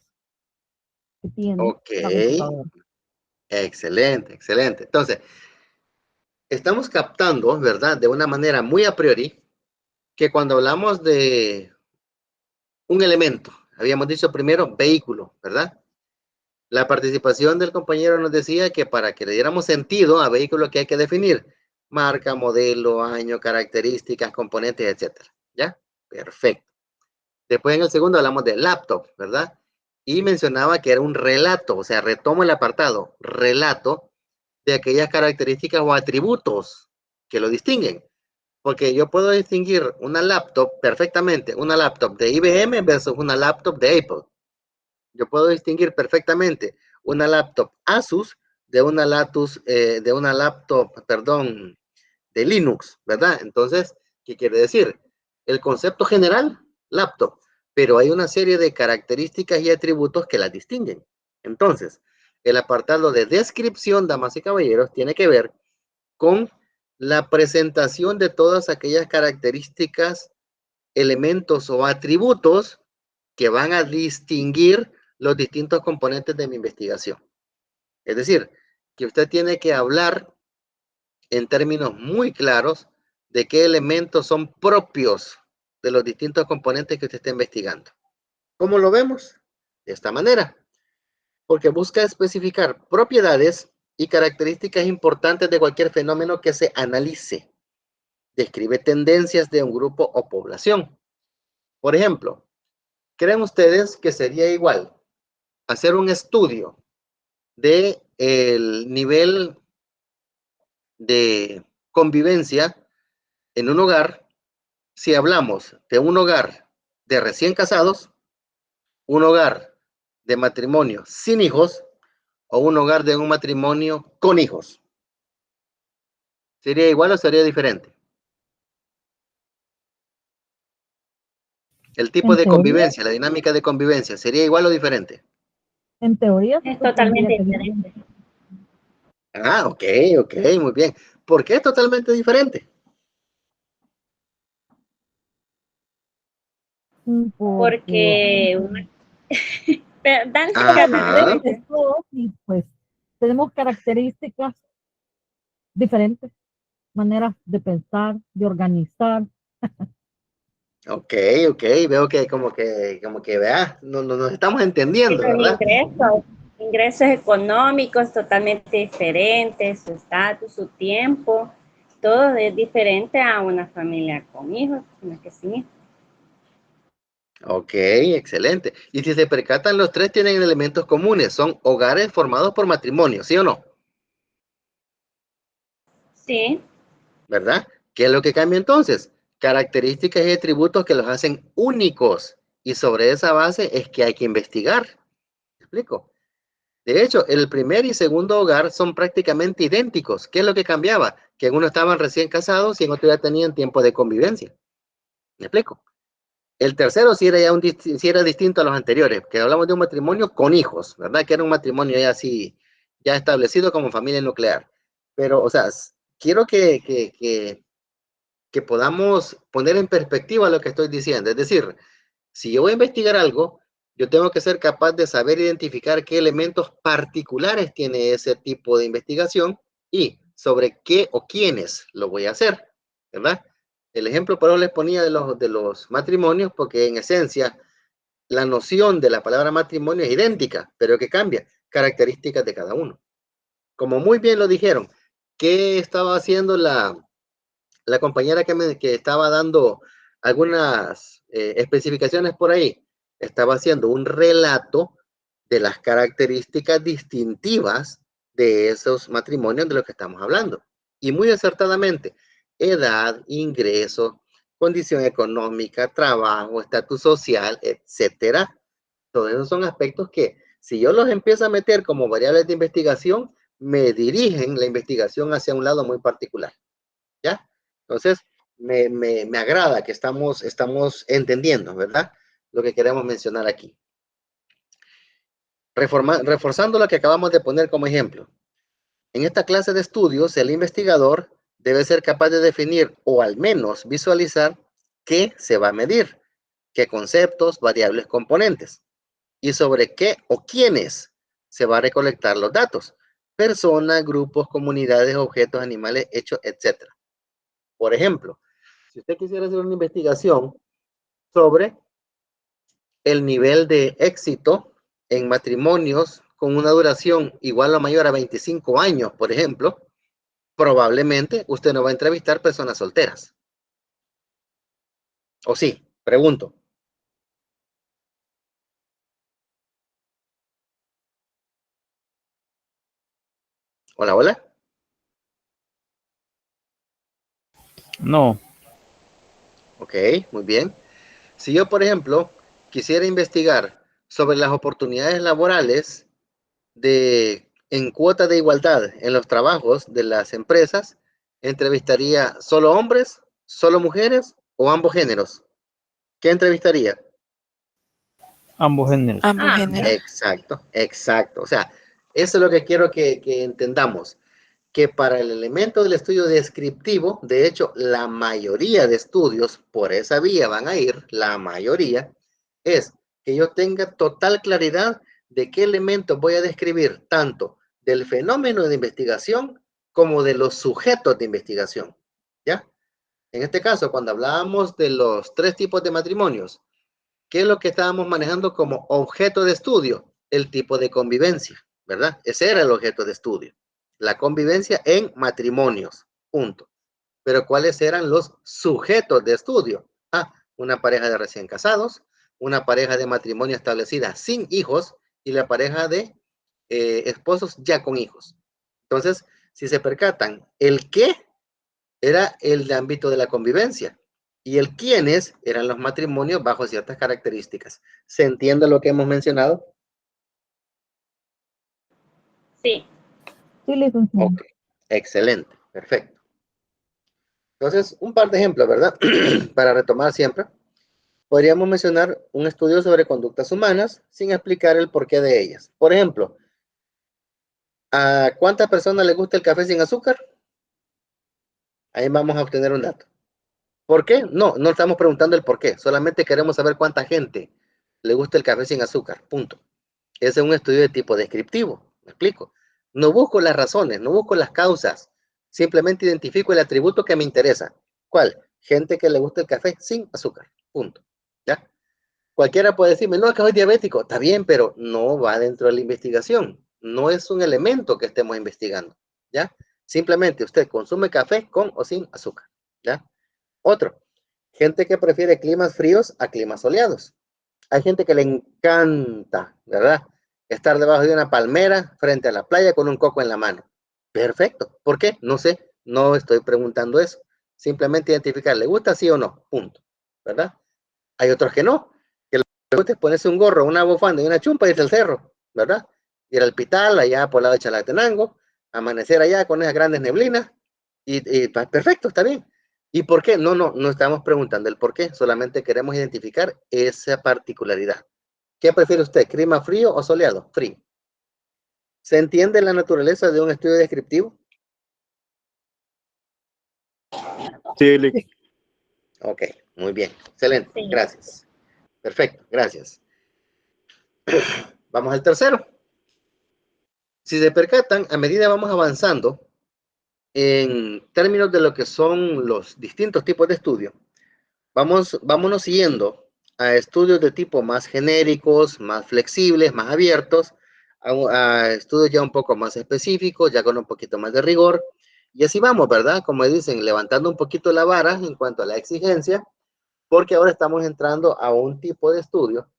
que tiene Ok, la computadora. excelente, excelente. Entonces, estamos captando, ¿verdad? De una manera muy a priori, que cuando hablamos de un elemento, habíamos dicho primero vehículo, ¿verdad? La participación del compañero nos decía que para que le diéramos sentido a vehículo que hay que definir marca, modelo, año, características, componentes, etcétera. ¿Ya? Perfecto. Después en el segundo hablamos de laptop, ¿verdad? Y mencionaba que era un relato, o sea, retomo el apartado, relato de aquellas características o atributos que lo distinguen. Porque yo puedo distinguir una laptop perfectamente, una laptop de IBM versus una laptop de Apple. Yo puedo distinguir perfectamente una laptop Asus de una laptop, perdón, de Linux, ¿verdad? Entonces, ¿qué quiere decir? El concepto general, laptop, pero hay una serie de características y atributos que las distinguen. Entonces, el apartado de descripción, damas y caballeros, tiene que ver con la presentación de todas aquellas características, elementos o atributos que van a distinguir los distintos componentes de mi investigación. Es decir, que usted tiene que hablar en términos muy claros de qué elementos son propios de los distintos componentes que usted está investigando. ¿Cómo lo vemos? De esta manera, porque busca especificar propiedades y características importantes de cualquier fenómeno que se analice. Describe tendencias de un grupo o población. Por ejemplo, ¿creen ustedes que sería igual hacer un estudio de el nivel de convivencia en un hogar si hablamos de un hogar de recién casados, un hogar de matrimonio sin hijos o un hogar de un matrimonio con hijos? ¿Sería igual o sería diferente? El tipo En de teoría, convivencia, la dinámica de convivencia, ¿sería igual o diferente? en teoría se Es supondría totalmente que diferente. Ah, ok, muy bien. ¿Por qué es totalmente diferente? porque Porque pero, Dan, Ajá, diferentes todos y pues tenemos características diferentes, maneras de pensar, de organizar. ok, veo que como que vea, no, nos estamos entendiendo, los ¿verdad? ingresos económicos totalmente diferentes, su estatus, su tiempo, todo es diferente a una familia con hijos, una que sin hijos. Ok, excelente. Y si se percatan, los tres tienen elementos comunes, son hogares formados por matrimonio, ¿sí o no? Sí, ¿Verdad? ¿Qué es lo que cambia entonces? Características y atributos que los hacen únicos. Y sobre esa base es que hay que investigar. ¿Me explico? De hecho, el primer y segundo hogar son prácticamente idénticos. ¿Qué es lo que cambiaba? Que en uno estaban recién casados y en otro ya tenían tiempo de convivencia. ¿Me explico? El tercero sí era, sí era distinto a los anteriores, que hablamos de un matrimonio con hijos, ¿verdad? Que era un matrimonio ya así, ya establecido como familia nuclear. Pero, o sea, quiero que podamos poner en perspectiva lo que estoy diciendo. Es decir, si yo voy a investigar algo, yo tengo que ser capaz de saber identificar qué elementos particulares tiene ese tipo de investigación y sobre qué o quiénes lo voy a hacer, ¿verdad? El ejemplo por eso les ponía de los matrimonios, porque en esencia la noción de la palabra matrimonio es idéntica, pero que cambia características de cada uno. Como muy bien lo dijeron, ¿qué estaba haciendo la compañera que estaba dando algunas especificaciones por ahí? Estaba haciendo un relato de las características distintivas de esos matrimonios de los que estamos hablando. Y muy acertadamente, edad, ingreso, condición económica, trabajo, estatus social, etcétera. Todos esos son aspectos que, si yo los empiezo a meter como variables de investigación, me dirigen la investigación hacia un lado muy particular. ¿Ya? Entonces, me agrada que estamos entendiendo, ¿verdad? Lo que queremos mencionar aquí. Reforzando lo que acabamos de poner como ejemplo. En esta clase de estudios, el investigador debe ser capaz de definir o al menos visualizar qué se va a medir, qué conceptos, variables, componentes y sobre qué o quiénes se va a recolectar los datos. Personas, grupos, comunidades, objetos, animales, hechos, etc. Por ejemplo, si usted quisiera hacer una investigación sobre el nivel de éxito en matrimonios con una duración igual o mayor a 25 años, por ejemplo, probablemente usted no va a entrevistar personas solteras. ¿O sí? Pregunto. Hola, hola. No, Ok, muy bien. Si yo, por ejemplo, quisiera investigar sobre las oportunidades laborales en cuota de igualdad en los trabajos de las empresas, entrevistaría solo hombres, solo mujeres o ambos géneros. ¿Qué entrevistaría? ambos géneros. Ambos géneros. Exacto. O sea, eso es lo que quiero que entendamos, que para el elemento del estudio descriptivo, de hecho, la mayoría de estudios por esa vía van a ir, la mayoría, es que yo tenga total claridad de qué elementos voy a describir, tanto del fenómeno de investigación como de los sujetos de investigación, ¿ya? En este caso, cuando hablábamos de los 3 tipos de matrimonios, ¿qué es lo que estábamos manejando como objeto de estudio? El tipo de convivencia, ¿verdad? Ese era el objeto de estudio. La convivencia en matrimonios, punto. Pero ¿cuáles eran los sujetos de estudio? Ah, una pareja de recién casados, una pareja de matrimonio establecida sin hijos y la pareja de esposos ya con hijos. Entonces, si se percatan, el qué era el ámbito de la convivencia y el quiénes eran los matrimonios bajo ciertas características. ¿Se entiende lo que hemos mencionado? Sí. Sí, licenciado. Ok, excelente, perfecto. Entonces, un par de ejemplos, ¿verdad? Para retomar siempre. Podríamos mencionar un estudio sobre conductas humanas sin explicar el porqué de ellas. Por ejemplo, ¿a cuántas personas les gusta el café sin azúcar? Ahí vamos a obtener un dato. ¿Por qué? No, no estamos preguntando el por qué. Solamente queremos saber cuánta gente le gusta el café sin azúcar. Punto. Ese es un estudio de tipo descriptivo. ¿Me explico? No busco las razones, no busco las causas. Simplemente identifico el atributo que me interesa. ¿Cuál? Gente que le gusta el café sin azúcar. Punto. ¿Ya? Cualquiera puede decirme, no, es que soy diabético. Está bien, pero no va dentro de la investigación. No es un elemento que estemos investigando. ¿Ya? Simplemente usted consume café con o sin azúcar. ¿Ya? Otro, gente que prefiere climas fríos a climas soleados. Hay gente que le encanta, ¿verdad? Estar debajo de una palmera frente a la playa con un coco en la mano. Perfecto. ¿Por qué? No sé. No estoy preguntando eso. Simplemente identificar, ¿le gusta sí o no? Punto. ¿Verdad? Hay otros que no. Que le gusta ponerse un gorro, una bufanda y una chumpa y irse al cerro, ¿verdad? Ir al Pital, allá por el lado de Chalatenango, amanecer allá con esas grandes neblinas y perfecto, está bien. ¿Y por qué? No estamos preguntando el por qué, solamente queremos identificar esa particularidad. ¿Qué prefiere usted, clima frío o soleado? Frío. ¿Se entiende la naturaleza de un estudio descriptivo? Sí, Lick. Ok, muy bien, excelente, Sí. gracias. Perfecto, gracias. Vamos al tercero. Si se percatan, a medida vamos avanzando en términos de lo que son los distintos tipos de estudio, vámonos siguiendo a estudios de tipo más genéricos, más flexibles, más abiertos, a estudios ya un poco más específicos, ya con un poquito más de rigor. Y así vamos, ¿verdad? Como dicen, levantando un poquito la vara en cuanto a la exigencia, porque ahora estamos entrando a un tipo de estudio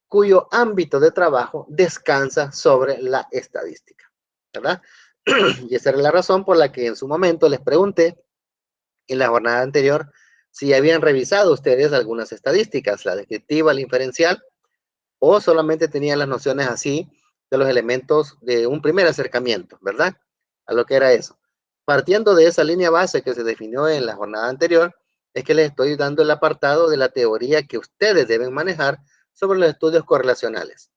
cuyo ámbito de trabajo descansa sobre la estadística, ¿verdad? Y esa era la razón por la que en su momento les pregunté en la jornada anterior si habían revisado ustedes algunas estadísticas, la descriptiva, la inferencial, o solamente tenían las nociones así de los elementos de un primer acercamiento, ¿verdad? A lo que era eso. Partiendo de esa línea base que se definió en la jornada anterior, es que les estoy dando el apartado de la teoría que ustedes deben manejar sobre los estudios correlacionales.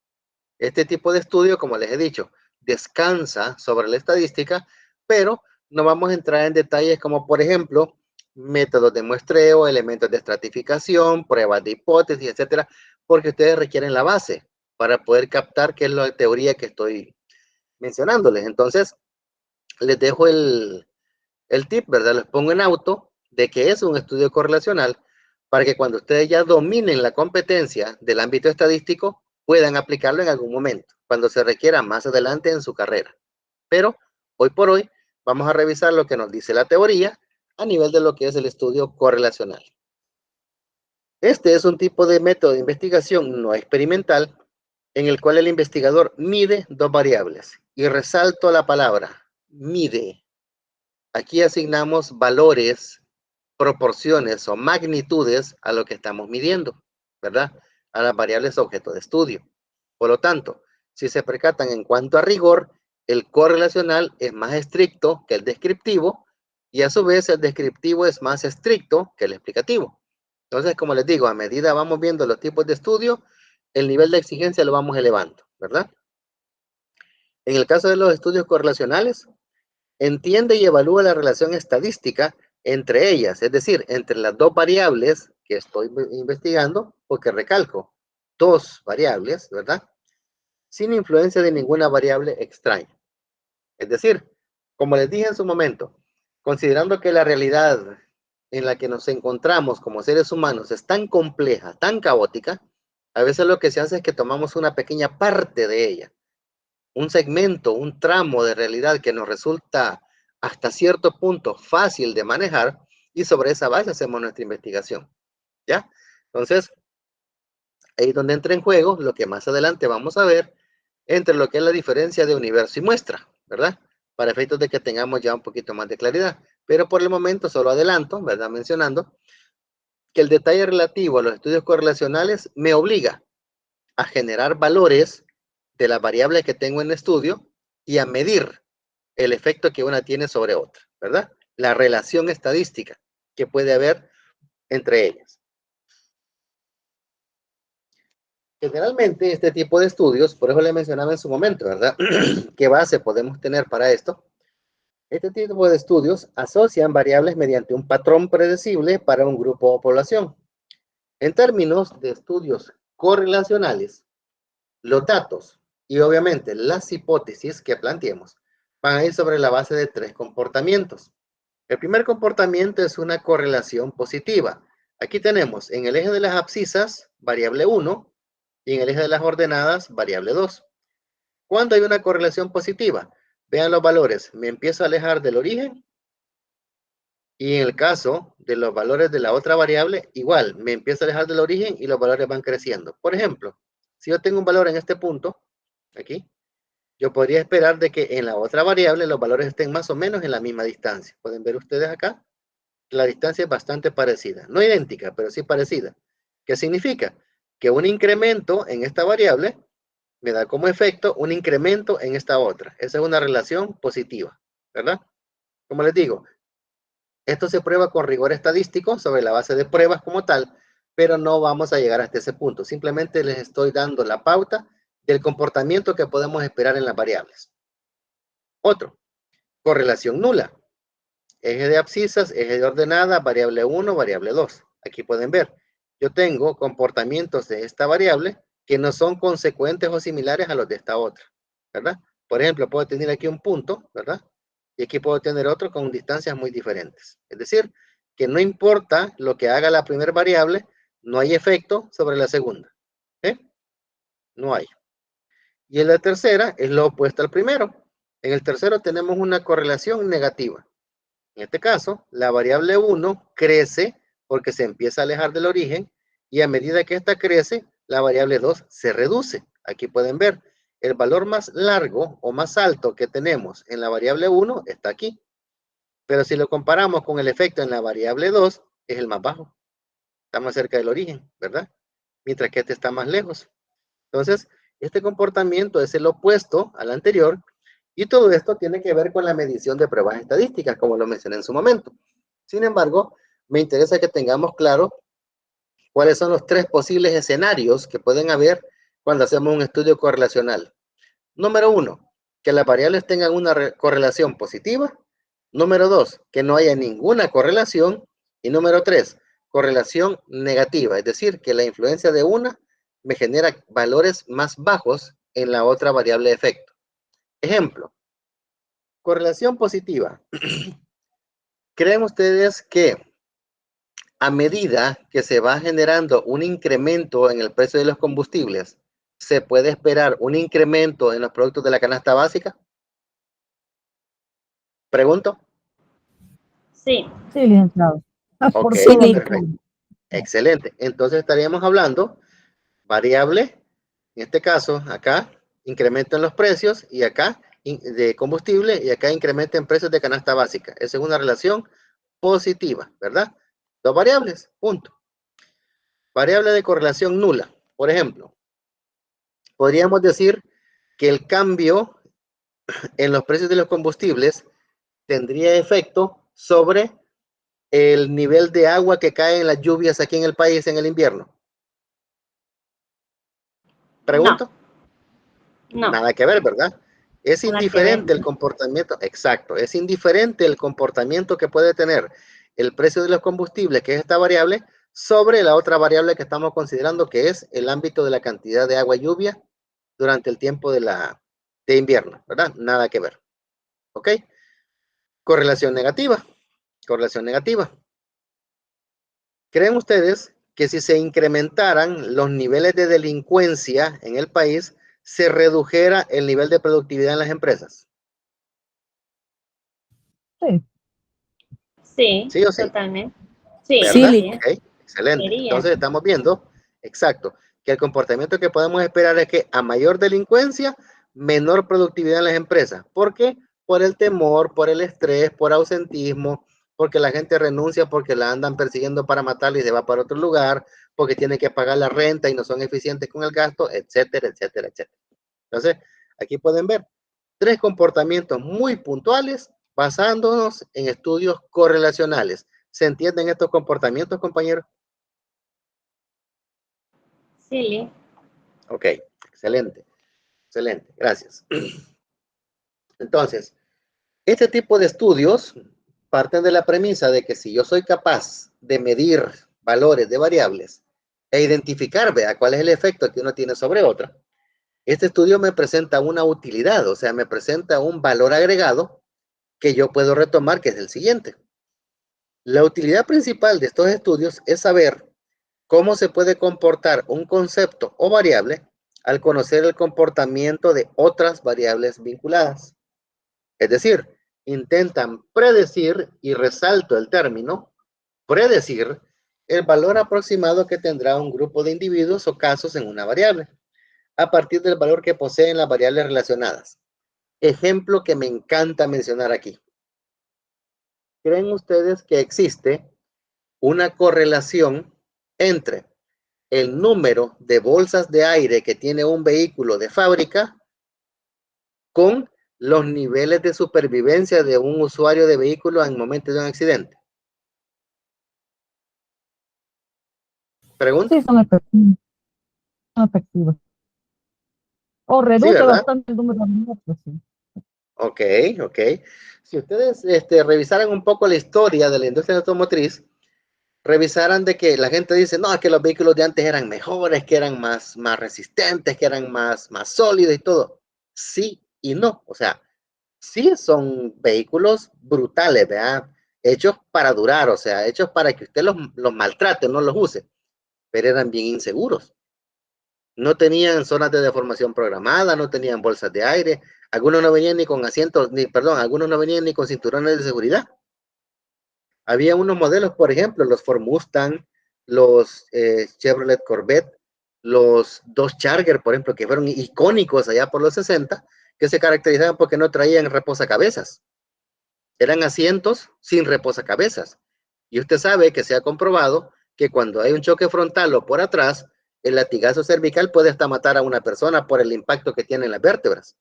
Este tipo de estudio, como les he dicho, descansa sobre la estadística, pero no vamos a entrar en detalles como, por ejemplo, métodos de muestreo, elementos de estratificación, pruebas de hipótesis, etcétera, porque ustedes requieren la base para poder captar qué es la teoría que estoy mencionándoles. Entonces, les dejo el tip, ¿verdad? Les pongo en auto de que es un estudio correlacional para que cuando ustedes ya dominen la competencia del ámbito estadístico, puedan aplicarlo en algún momento, cuando se requiera más adelante en su carrera. Pero hoy por hoy vamos a revisar lo que nos dice la teoría a nivel de lo que es el estudio correlacional. Este es un tipo de método de investigación no experimental en el cual el investigador mide dos variables. Y resalto la palabra, mide. Aquí asignamos valores, proporciones o magnitudes a lo que estamos midiendo, ¿verdad? A las variables objeto de estudio. Por lo tanto, si se percatan en cuanto a rigor, el correlacional es más estricto que el descriptivo y a su vez el descriptivo es más estricto que el explicativo. Entonces, como les digo, a medida vamos viendo los tipos de estudio, el nivel de exigencia lo vamos elevando, ¿verdad? En el caso de los estudios correlacionales, entiende y evalúa la relación estadística entre ellas, es decir, entre las dos variables que estoy investigando, porque recalco, dos variables, ¿verdad? Sin influencia de ninguna variable extraña. Es decir, como les dije en su momento, considerando que la realidad en la que nos encontramos como seres humanos es tan compleja, tan caótica, a veces lo que se hace es que tomamos una pequeña parte de ella, un segmento, un tramo de realidad que nos resulta hasta cierto punto fácil de manejar y sobre esa base hacemos nuestra investigación, ¿ya? Entonces, ahí es donde entra en juego lo que más adelante vamos a ver entre lo que es la diferencia de universo y muestra, ¿verdad? Para efectos de que tengamos ya un poquito más de claridad. Pero por el momento solo adelanto, ¿verdad? Mencionando que el detalle relativo a los estudios correlacionales me obliga a generar valores de las variables que tengo en el estudio y a medir el efecto que una tiene sobre otra, ¿verdad? La relación estadística que puede haber entre ellas. Generalmente este tipo de estudios, por eso le mencionaba en su momento, ¿verdad? ¿Qué base podemos tener para esto? Este tipo de estudios asocian variables mediante un patrón predecible para un grupo o población. En términos de estudios correlacionales, los datos y obviamente las hipótesis que planteemos van a ir sobre la base de 3 comportamientos. El primer comportamiento es una correlación positiva. Aquí tenemos en el eje de las abscisas variable 1 y en el eje de las ordenadas variable 2. ¿Cuándo hay una correlación positiva? Vean los valores. Me empiezo a alejar del origen y en el caso de los valores de la otra variable, igual, me empiezo a alejar del origen y los valores van creciendo. Por ejemplo, si yo tengo un valor en este punto, aquí, yo podría esperar de que en la otra variable los valores estén más o menos en la misma distancia. Pueden ver ustedes acá, la distancia es bastante parecida. No idéntica, pero sí parecida. ¿Qué significa? Que un incremento en esta variable me da como efecto un incremento en esta otra. Esa es una relación positiva, ¿verdad? Como les digo, esto se prueba con rigor estadístico sobre la base de pruebas como tal, pero no vamos a llegar hasta ese punto. Simplemente les estoy dando la pauta del comportamiento que podemos esperar en las variables. Otro, correlación nula. Eje de abscisas, eje de ordenada, variable 1, variable 2. Aquí pueden ver, yo tengo comportamientos de esta variable que no son consecuentes o similares a los de esta otra, ¿verdad? Por ejemplo, puedo tener aquí un punto, ¿verdad? Y aquí puedo tener otro con distancias muy diferentes. Es decir, que no importa lo que haga la primera variable, no hay efecto sobre la segunda. ¿Eh? No hay. Y en la tercera es lo opuesto al primero. En el tercero tenemos una correlación negativa. En este caso, la variable 1 crece porque se empieza a alejar del origen y a medida que esta crece, la variable 2 se reduce. Aquí pueden ver, el valor más largo o más alto que tenemos en la variable 1 está aquí. Pero si lo comparamos con el efecto en la variable 2, es el más bajo. Está más cerca del origen, ¿verdad? Mientras que este está más lejos. Entonces, este comportamiento es el opuesto al anterior y todo esto tiene que ver con la medición de pruebas estadísticas, como lo mencioné en su momento. Sin embargo, me interesa que tengamos claro cuáles son los 3 posibles escenarios que pueden haber cuando hacemos un estudio correlacional. Número 1, que las variables tengan una correlación positiva. Número 2, que no haya ninguna correlación. Y número 3, correlación negativa, es decir, que la influencia de una me genera valores más bajos en la otra variable de efecto. Ejemplo, correlación positiva. ¿Creen ustedes que a medida que se va generando un incremento en el precio de los combustibles, se puede esperar un incremento en los productos de la canasta básica? Pregunto. Sí. Sí, licenciado. Ok, Por todo. perfecto. Excelente. Entonces estaríamos hablando variable, en este caso, acá, incremento en los precios y acá de combustible y acá incremento en precios de canasta básica. Esa es una relación positiva, ¿verdad? Dos variables, punto. Variable de correlación nula. Por ejemplo, podríamos decir que el cambio en los precios de los combustibles tendría efecto sobre el nivel de agua que cae en las lluvias aquí en el país en el invierno. Pregunto. No. Nada que ver, ¿verdad? Es Nada que indiferente ver. el comportamiento, exacto, es indiferente el comportamiento que puede tener el precio de los combustibles, que es esta variable, sobre la otra variable que estamos considerando, que es el ámbito de la cantidad de agua y lluvia durante el tiempo de invierno, ¿verdad? Nada que ver. ¿Ok? Correlación negativa. Correlación negativa. ¿Creen ustedes que si se incrementaran los niveles de delincuencia en el país, se redujera el nivel de productividad en las empresas? Sí. Sí, ¿Sí o sí? totalmente. Sí, Sí, ¿Verdad? Lick. sí, Ok, excelente. sería. Entonces estamos viendo, exacto, que el comportamiento que podemos esperar es que a mayor delincuencia, menor productividad en las empresas. ¿Por qué? Por el temor, por el estrés, por ausentismo, porque la gente renuncia porque la andan persiguiendo para matarla y se va para otro lugar, porque tiene que pagar la renta y no son eficientes con el gasto, etcétera, etcétera, etcétera. Entonces, aquí pueden ver 3 comportamientos muy puntuales basándonos en estudios correlacionales. ¿Se entienden estos comportamientos, compañeros? Sí, Ok, excelente, excelente, gracias. Entonces, este tipo de estudios parten de la premisa de que si yo soy capaz de medir valores de variables e identificar, vea, cuál es el efecto que uno tiene sobre otra, este estudio me presenta una utilidad, o sea, me presenta un valor agregado que yo puedo retomar, que es el siguiente. La utilidad principal de estos estudios es saber cómo se puede comportar un concepto o variable al conocer el comportamiento de otras variables vinculadas. Es decir, intentan predecir, y resalto el término, predecir el valor aproximado que tendrá un grupo de individuos o casos en una variable, a partir del valor que poseen las variables relacionadas. Ejemplo que me encanta mencionar aquí. ¿Creen ustedes que existe una correlación entre el número de bolsas de aire que tiene un vehículo de fábrica con los niveles de supervivencia de un usuario de vehículo en momento de un accidente? Pregunto. Sí, son efectivos. Son efectivos. O Sí, reduce ¿verdad? bastante el número de muertos, sí. Ok, ok. Si ustedes revisaran un poco la historia de la industria automotriz, revisaran de que la gente dice, no, que los vehículos de antes eran mejores, que eran más resistentes, que eran más sólidos y todo. Sí y no. O sea, sí son vehículos brutales, ¿verdad? Hechos para durar, o sea, hechos para que usted los maltrate, no los use, pero eran bien inseguros. No tenían zonas de deformación programada, no tenían bolsas de aire, algunos no venían ni con asientos, perdón, algunos no venían ni con cinturones de seguridad. Había unos modelos, por ejemplo, los Ford Mustang, los Chevrolet Corvette, los Dodge Charger, por ejemplo, que fueron icónicos allá por los 60, que se caracterizaban porque no traían reposacabezas. Eran asientos sin reposacabezas. Y usted sabe que se ha comprobado que cuando hay un choque frontal o por atrás, el latigazo cervical puede hasta matar a una persona por el impacto que tienen las vértebras.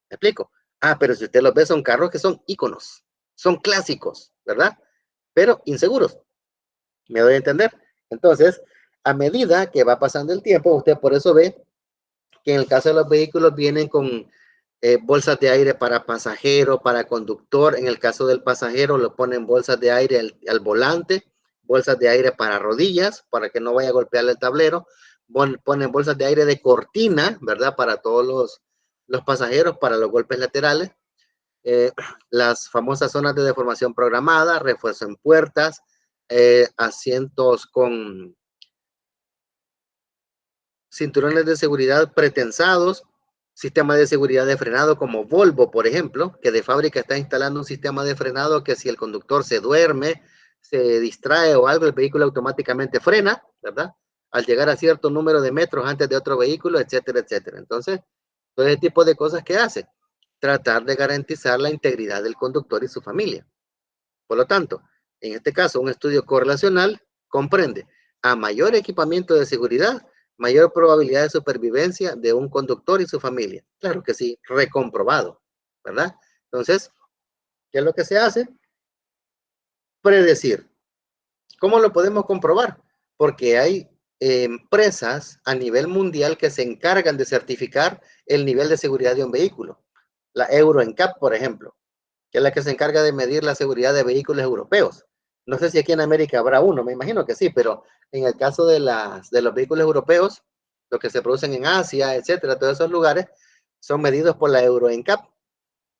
¿Me explico? Ah, pero si usted los ve, son carros que son íconos, son clásicos, ¿verdad? Pero inseguros. ¿Me doy a entender? Entonces, a medida que va pasando el tiempo, usted por eso ve que en el caso de los vehículos vienen con bolsas de aire para pasajero, para conductor. En el caso del pasajero, lo ponen bolsas de aire al volante, bolsas de aire para rodillas, para que no vaya a golpear el tablero. Ponen bolsas de aire de cortina, ¿verdad? Para todos los pasajeros, para los golpes laterales. Las famosas zonas de deformación programada, refuerzo en puertas, asientos con cinturones de seguridad pretensados, sistema de seguridad de frenado como Volvo, por ejemplo, que de fábrica está instalando un sistema de frenado que si el conductor se duerme, se distrae o algo, el vehículo automáticamente frena, ¿verdad? Al llegar a cierto número de metros antes de otro vehículo, etcétera, etcétera. Entonces, todo ese tipo de cosas que hace, tratar de garantizar la integridad del conductor y su familia. Por lo tanto, en este caso, un estudio correlacional comprende a mayor equipamiento de seguridad, mayor probabilidad de supervivencia de un conductor y su familia. Claro que sí, recomprobado, ¿verdad? Entonces, ¿qué es lo que se hace? Predecir. ¿Cómo lo podemos comprobar? Porque hay empresas a nivel mundial que se encargan de certificar el nivel de seguridad de un vehículo. La Euro NCAP, por ejemplo, que es la que se encarga de medir la seguridad de vehículos europeos. No sé si aquí en América habrá uno, me imagino que sí, pero en el caso de los vehículos europeos, los que se producen en Asia, etcétera, todos esos lugares, son medidos por la Euro NCAP.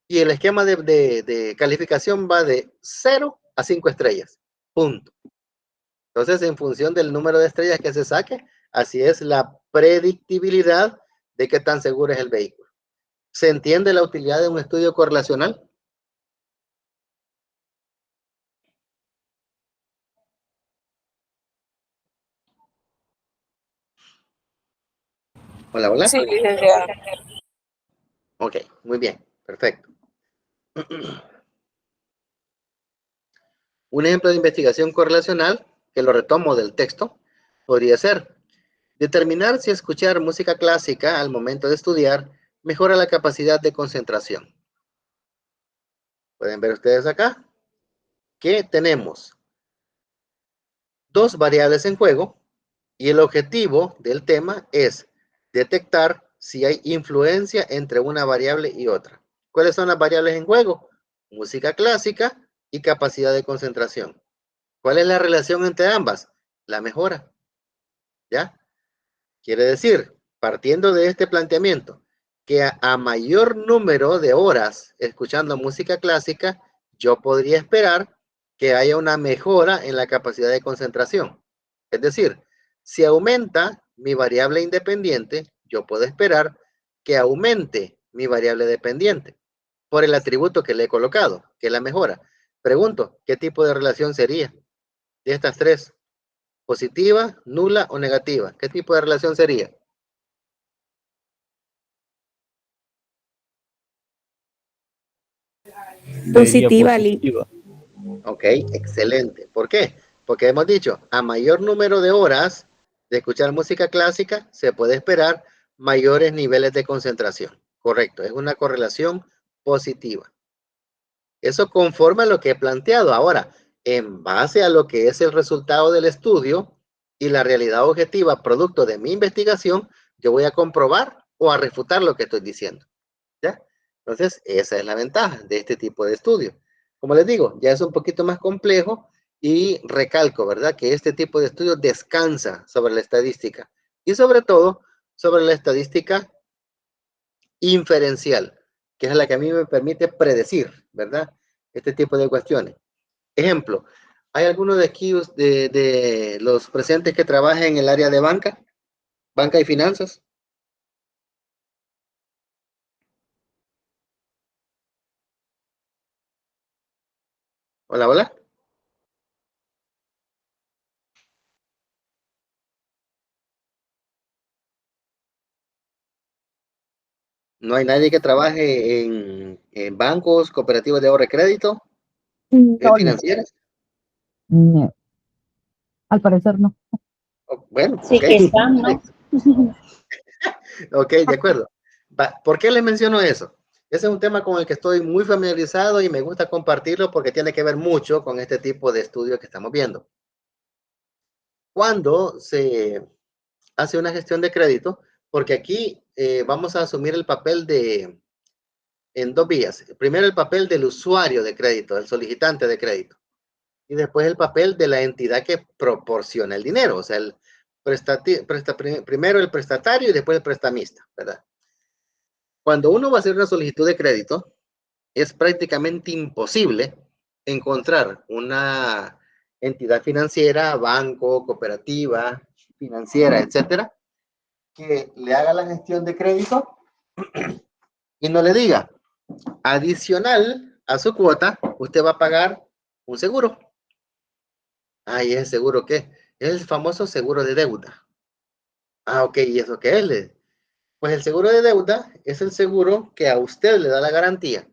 Y el esquema de calificación va de 0 a 5 estrellas. Punto. Entonces, en función del número de estrellas que se saque, así es la predictibilidad de qué tan seguro es el vehículo. ¿Se entiende la utilidad de un estudio correlacional? Hola, hola. Sí, licenciado. Ok, muy bien, perfecto. Un ejemplo de investigación correlacional, que lo retomo del texto, podría ser determinar si escuchar música clásica al momento de estudiar mejora la capacidad de concentración. Pueden ver ustedes acá que tenemos dos variables en juego y el objetivo del tema es detectar si hay influencia entre una variable y otra. ¿Cuáles son las variables en juego? Música clásica y capacidad de concentración. ¿Cuál es la relación entre ambas? La mejora. ¿Ya? Quiere decir, partiendo de este planteamiento, que a mayor número de horas escuchando música clásica, yo podría esperar que haya una mejora en la capacidad de concentración. Es decir, si aumenta mi variable independiente, yo puedo esperar que aumente mi variable dependiente por el atributo que le he colocado, que es la mejora. Pregunto, ¿qué tipo de relación sería de estas tres? ¿Positiva, nula o negativa? ¿Qué tipo de relación sería? Sería Positiva, Lee. positiva. Ok, excelente. ¿Por qué? Porque hemos dicho, a mayor número de horas de escuchar música clásica, se puede esperar mayores niveles de concentración. Correcto, es una correlación positiva. Eso conforma lo que he planteado. Ahora, en base a lo que es el resultado del estudio y la realidad objetiva producto de mi investigación, yo voy a comprobar o a refutar lo que estoy diciendo. ¿Ya? Entonces, esa es la ventaja de este tipo de estudio. Como les digo, ya es un poquito más complejo y recalco, ¿verdad? Que este tipo de estudio descansa sobre la estadística y sobre todo sobre la estadística inferencial, que es la que a mí me permite predecir, ¿verdad? Este tipo de cuestiones. Ejemplo, ¿hay alguno de aquí de los presentes que trabaja en el área de banca y finanzas? Hola, hola. ¿No hay nadie que trabaje en bancos, cooperativas de ahorro y crédito, No, financieras? no, al parecer no. Bueno, Sí ok. que están, ¿no? Ok, de acuerdo. ¿Por qué les menciono eso? Ese es un tema con el que estoy muy familiarizado y me gusta compartirlo porque tiene que ver mucho con este tipo de estudio que estamos viendo. Cuando se hace una gestión de crédito, porque aquí vamos a asumir el papel en dos vías. Primero el papel del usuario de crédito, del solicitante de crédito. Y después el papel de la entidad que proporciona el dinero, o sea, primero el prestatario y después el prestamista, ¿verdad? Cuando uno va a hacer una solicitud de crédito, es prácticamente imposible encontrar una entidad financiera, banco, cooperativa, financiera, etcétera, que le haga la gestión de crédito y no le diga, adicional a su cuota, usted va a pagar un seguro. Ah, ¿y ese seguro qué? Es el famoso seguro de deuda. Ah, ok, ¿y eso qué es? Pues el seguro de deuda es el seguro que a usted le da la garantía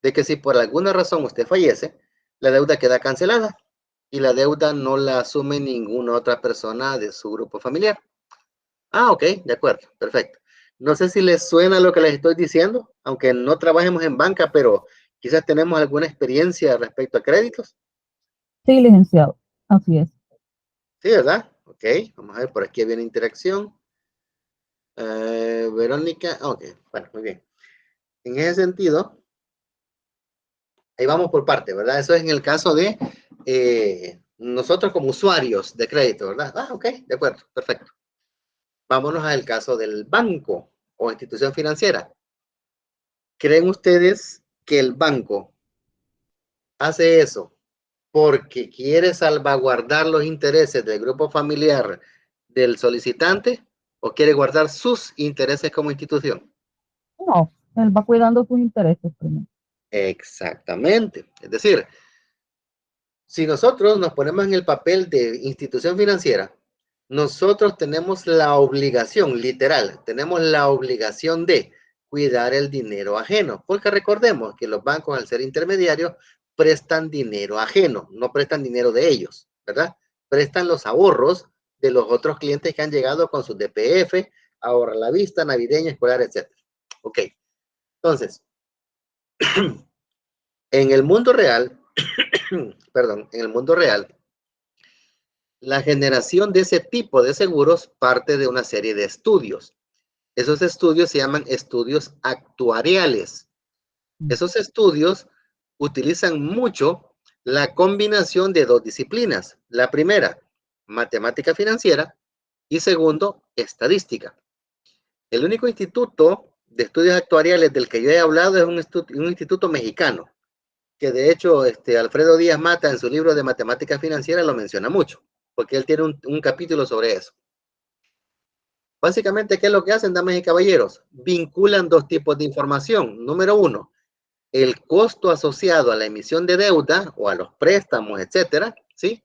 de que si por alguna razón usted fallece, la deuda queda cancelada y la deuda no la asume ninguna otra persona de su grupo familiar. Ah, ok, de acuerdo, perfecto. No sé si les suena lo que les estoy diciendo, aunque no trabajemos en banca, pero quizás tenemos alguna experiencia respecto a créditos. Sí, licenciado, así es. Sí, ¿verdad? Ok, vamos a ver, por aquí había una interacción. Verónica, ok, bueno, muy bien. En ese sentido, ahí vamos por parte, ¿verdad? Eso es en el caso de nosotros como usuarios de crédito, ¿verdad? Ah, ok, de acuerdo, perfecto. Vámonos al caso del banco o institución financiera. ¿Creen ustedes que el banco hace eso porque quiere salvaguardar los intereses del grupo familiar del solicitante o quiere guardar sus intereses como institución. No, él va cuidando sus intereses primero. Exactamente. Es decir, si nosotros nos ponemos en el papel de institución financiera, nosotros tenemos la obligación, literal, tenemos la obligación de cuidar el dinero ajeno, porque recordemos que los bancos, al ser intermediarios, prestan dinero ajeno, no prestan dinero de ellos, ¿verdad? Prestan los ahorros de los otros clientes que han llegado con sus DPF, ahorro a la vista, navideño, escolar, etc. Ok, entonces, en el mundo real, perdón, en el mundo real, la generación de ese tipo de seguros parte de una serie de estudios. Esos estudios se llaman estudios actuariales. Esos estudios utilizan mucho la combinación de dos disciplinas. La primera, matemática financiera, y segundo, estadística. El único instituto de estudios actuariales del que yo he hablado es un instituto mexicano, que de hecho Alfredo Díaz Mata en su libro de matemática financiera lo menciona mucho, porque él tiene un capítulo sobre eso. Básicamente, ¿qué es lo que hacen, damas y caballeros? Vinculan dos tipos de información. Número uno, el costo asociado a la emisión de deuda o a los préstamos, etcétera, ¿sí?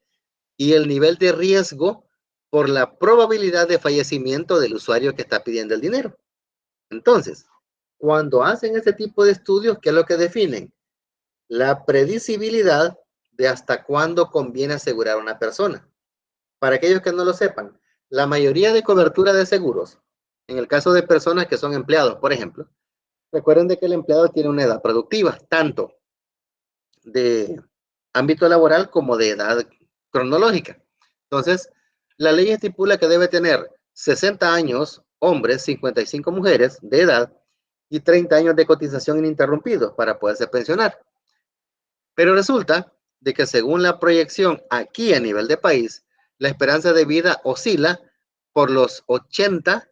Y el nivel de riesgo por la probabilidad de fallecimiento del usuario que está pidiendo el dinero. Entonces, cuando hacen ese tipo de estudios, ¿qué es lo que definen? La predecibilidad de hasta cuándo conviene asegurar a una persona. Para aquellos que no lo sepan, la mayoría de cobertura de seguros, en el caso de personas que son empleados, por ejemplo, recuerden de que el empleado tiene una edad productiva, tanto de ámbito laboral como de edad cronológica. Entonces, la ley estipula que debe tener 60 años hombres, 55 mujeres de edad y 30 años de cotización ininterrumpidos para poderse pensionar. Pero resulta de que según la proyección aquí a nivel de país, la esperanza de vida oscila por los 80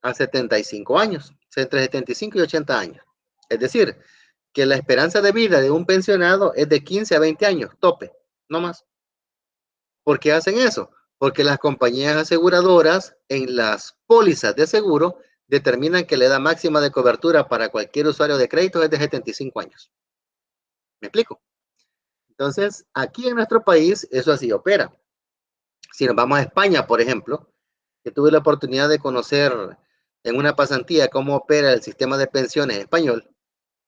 a 75 años, entre 75 y 80 años. Es decir, que la esperanza de vida de un pensionado es de 15 a 20 años, tope, no más. ¿Por qué hacen eso? Porque las compañías aseguradoras en las pólizas de seguro determinan que la edad máxima de cobertura para cualquier usuario de crédito es de 75 años. ¿Me explico? Entonces, aquí en nuestro país eso así opera. Si nos vamos a España, por ejemplo, que tuve la oportunidad de conocer en una pasantía cómo opera el sistema de pensiones español,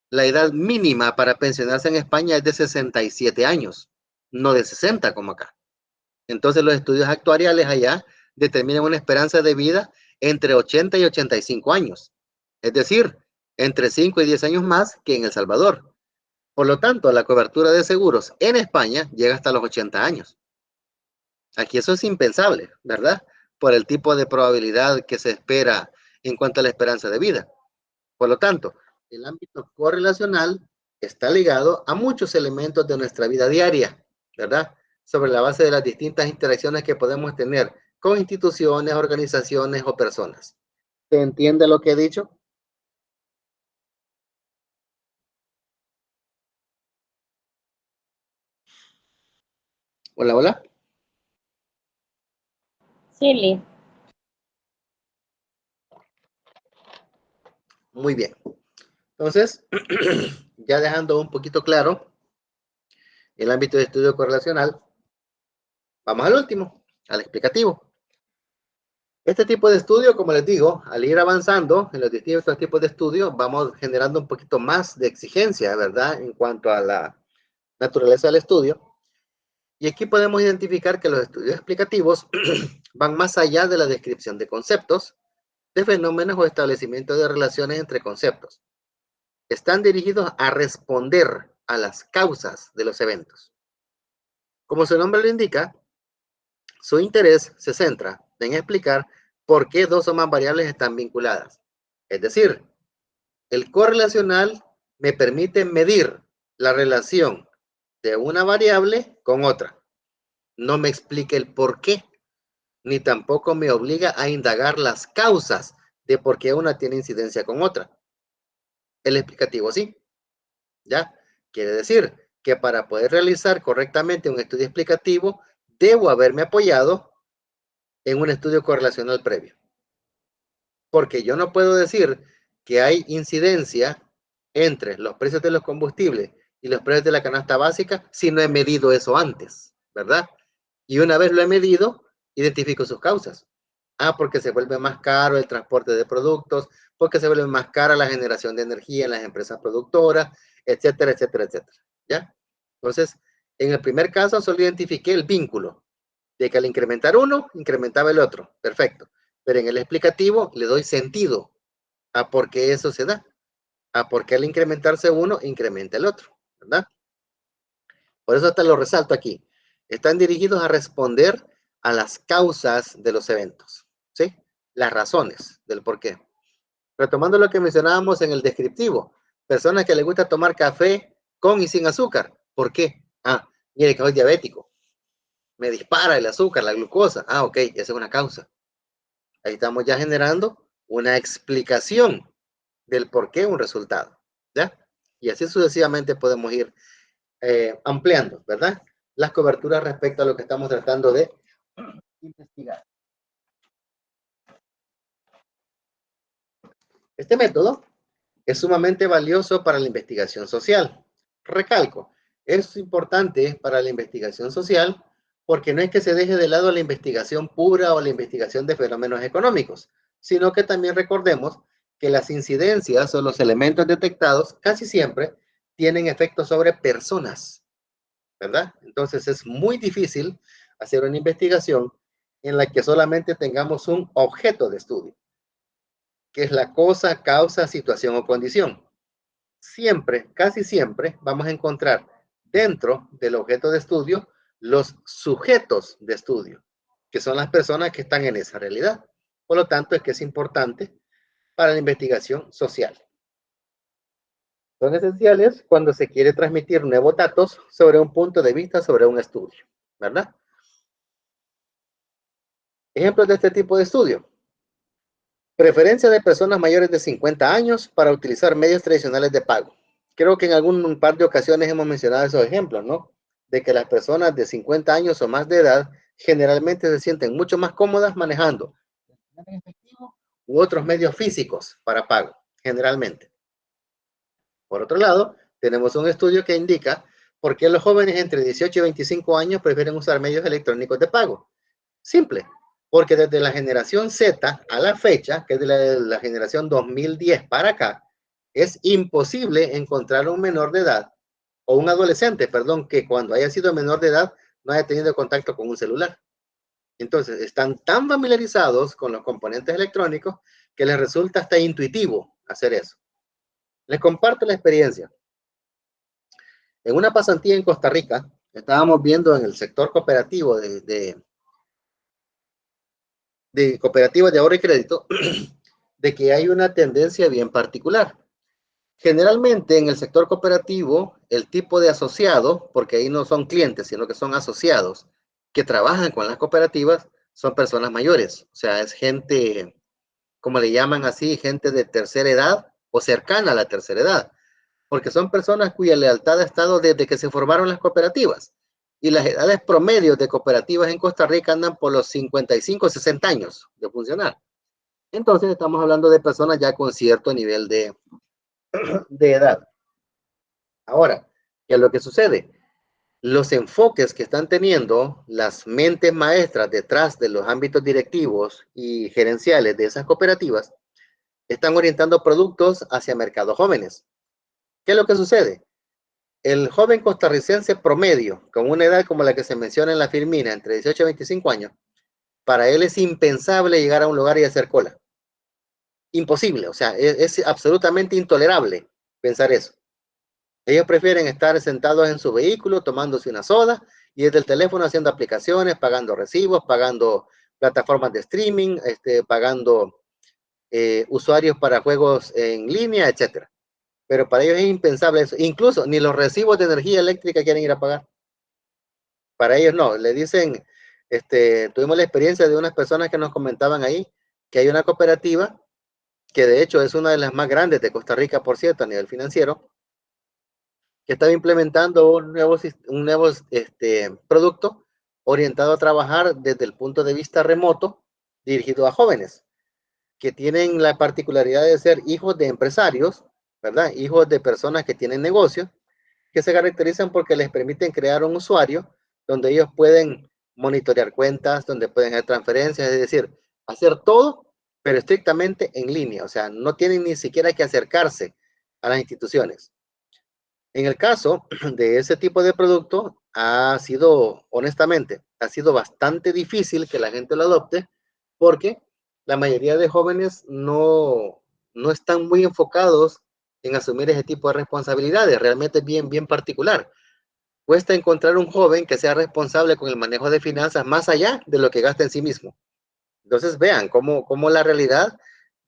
la edad mínima para pensionarse en España es de 67 años, no de 60 como acá. Entonces los estudios actuariales allá determinan una esperanza de vida entre 80 y 85 años. Es decir, entre 5 y 10 años más que en El Salvador. Por lo tanto, la cobertura de seguros en España llega hasta los 80 años. Aquí eso es impensable, ¿verdad? Por el tipo de probabilidad que se espera en cuanto a la esperanza de vida. Por lo tanto, el ámbito correlacional está ligado a muchos elementos de nuestra vida diaria, ¿verdad? Sobre la base de las distintas interacciones que podemos tener con instituciones, organizaciones o personas. ¿Se entiende lo que he dicho? Hola, hola. Sí, Lee. Muy bien. Entonces, ya dejando un poquito claro el ámbito de estudio correlacional, vamos al último, al explicativo. Este tipo de estudio, como les digo, al ir avanzando en los distintos tipos de estudio, vamos generando un poquito más de exigencia, ¿verdad? En cuanto a la naturaleza del estudio. Y aquí podemos identificar que los estudios explicativos van más allá de la descripción de conceptos, de fenómenos o establecimiento de relaciones entre conceptos. Están dirigidos a responder a las causas de los eventos. Como su nombre lo indica, su interés se centra en explicar por qué dos o más variables están vinculadas. Es decir, el correlacional me permite medir la relación de una variable con otra. No me explica el por qué, ni tampoco me obliga a indagar las causas de por qué una tiene incidencia con otra. El explicativo sí. ¿Ya? Quiere decir que para poder realizar correctamente un estudio explicativo, debo haberme apoyado en un estudio correlacional previo. Porque yo no puedo decir que hay incidencia entre los precios de los combustibles y los precios de la canasta básica si no he medido eso antes, ¿verdad? Y una vez lo he medido, identifico sus causas. Porque se vuelve más caro el transporte de productos, porque se vuelve más cara la generación de energía en las empresas productoras, etcétera, etcétera, etcétera. ¿Ya? Entonces, en el primer caso solo identifiqué el vínculo de que al incrementar uno, incrementaba el otro. Perfecto. Pero en el explicativo le doy sentido a por qué eso se da. A por qué al incrementarse uno, incrementa el otro. ¿Verdad? Por eso hasta lo resalto aquí. Están dirigidos a responder a las causas de los eventos. ¿Sí? Las razones del por qué. Retomando lo que mencionábamos en el descriptivo. Personas que les gusta tomar café con y sin azúcar. ¿Por qué? Mire que soy diabético. Me dispara el azúcar, la glucosa. Ok, esa es una causa. Ahí estamos ya generando una explicación del por qué un resultado. ¿Ya? Y así sucesivamente podemos ir ampliando, ¿verdad? Las coberturas respecto a lo que estamos tratando de investigar. Este método es sumamente valioso para la investigación social. Recalco, es importante para la investigación social porque no es que se deje de lado la investigación pura o la investigación de fenómenos económicos, sino que también recordemos que las incidencias o los elementos detectados casi siempre tienen efectos sobre personas, ¿verdad? Entonces es muy difícil hacer una investigación en la que solamente tengamos un objeto de estudio, que es la cosa, causa, situación o condición. Siempre, casi siempre, vamos a encontrar dentro del objeto de estudio los sujetos de estudio, que son las personas que están en esa realidad. Por lo tanto, es que es importante para la investigación social. Son esenciales cuando se quiere transmitir nuevos datos sobre un punto de vista, sobre un estudio, ¿verdad? Ejemplos de este tipo de estudio. Preferencia de personas mayores de 50 años para utilizar medios tradicionales de pago. Creo que en algún par de ocasiones hemos mencionado esos ejemplos, ¿no? De que las personas de 50 años o más de edad generalmente se sienten mucho más cómodas manejando efectivo u otros medios físicos para pago, generalmente. Por otro lado, tenemos un estudio que indica por qué los jóvenes entre 18 y 25 años prefieren usar medios electrónicos de pago. Simple, porque desde la generación Z a la fecha, que es de la generación 2010 para acá, es imposible encontrar un menor de edad o un adolescente, perdón, que cuando haya sido menor de edad no haya tenido contacto con un celular. Entonces, están tan familiarizados con los componentes electrónicos que les resulta hasta intuitivo hacer eso. Les comparto la experiencia. En una pasantía en Costa Rica, estábamos viendo en el sector cooperativo de cooperativas de ahorro y crédito, de que hay una tendencia bien particular. Generalmente en el sector cooperativo, el tipo de asociado, porque ahí no son clientes, sino que son asociados, que trabajan con las cooperativas, son personas mayores. O sea, es gente, como le llaman así, gente de tercera edad o cercana a la tercera edad. Porque son personas cuya lealtad ha estado desde que se formaron las cooperativas. Y las edades promedios de cooperativas en Costa Rica andan por los 55, 60 años de funcionar. Entonces estamos hablando de personas ya con cierto nivel de edad. Ahora, ¿qué es lo que sucede? Los enfoques que están teniendo las mentes maestras detrás de los ámbitos directivos y gerenciales de esas cooperativas están orientando productos hacia mercados jóvenes. ¿Qué es lo que sucede? El joven costarricense promedio, con una edad como la que se menciona en la Firmina, entre 18 y 25 años, para él es impensable llegar a un lugar y hacer cola. Imposible, o sea, es absolutamente intolerable pensar eso. Ellos prefieren estar sentados en su vehículo, tomándose una soda, y desde el teléfono haciendo aplicaciones, pagando recibos, pagando plataformas de streaming, pagando usuarios para juegos en línea, etcétera. Pero para ellos es impensable eso. Incluso ni los recibos de energía eléctrica quieren ir a pagar. Para ellos no. Le dicen, tuvimos la experiencia de unas personas que nos comentaban ahí que hay una cooperativa que de hecho es una de las más grandes de Costa Rica, por cierto, a nivel financiero, que estaba implementando un nuevo producto orientado a trabajar desde el punto de vista remoto, dirigido a jóvenes que tienen la particularidad de ser hijos de empresarios, ¿verdad? Hijos de personas que tienen negocios, que se caracterizan porque les permiten crear un usuario donde ellos pueden monitorear cuentas, donde pueden hacer transferencias, es decir, hacer todo, pero estrictamente en línea. O sea, no tienen ni siquiera que acercarse a las instituciones. En el caso de ese tipo de producto, honestamente, ha sido bastante difícil que la gente lo adopte porque la mayoría de jóvenes no están muy enfocados en asumir ese tipo de responsabilidades. Realmente es bien particular. Cuesta encontrar un joven que sea responsable con el manejo de finanzas más allá de lo que gasta en sí mismo. Entonces vean cómo la realidad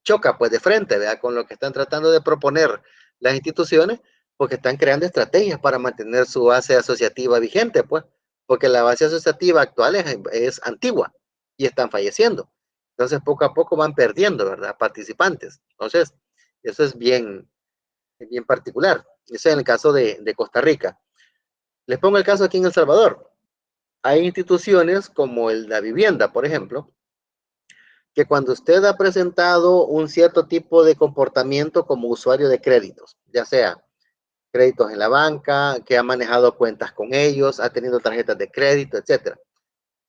choca pues de frente, vea, con lo que están tratando de proponer las instituciones, porque están creando estrategias para mantener su base asociativa vigente, pues, porque la base asociativa actual es antigua y están falleciendo. Entonces, poco a poco van perdiendo, ¿verdad? Participantes. Entonces, eso es bien particular. Eso es en el caso de Costa Rica. Les pongo el caso aquí en El Salvador. Hay instituciones como la vivienda, por ejemplo, que cuando usted ha presentado un cierto tipo de comportamiento como usuario de créditos, ya sea créditos en la banca, que ha manejado cuentas con ellos, ha tenido tarjetas de crédito, etcétera,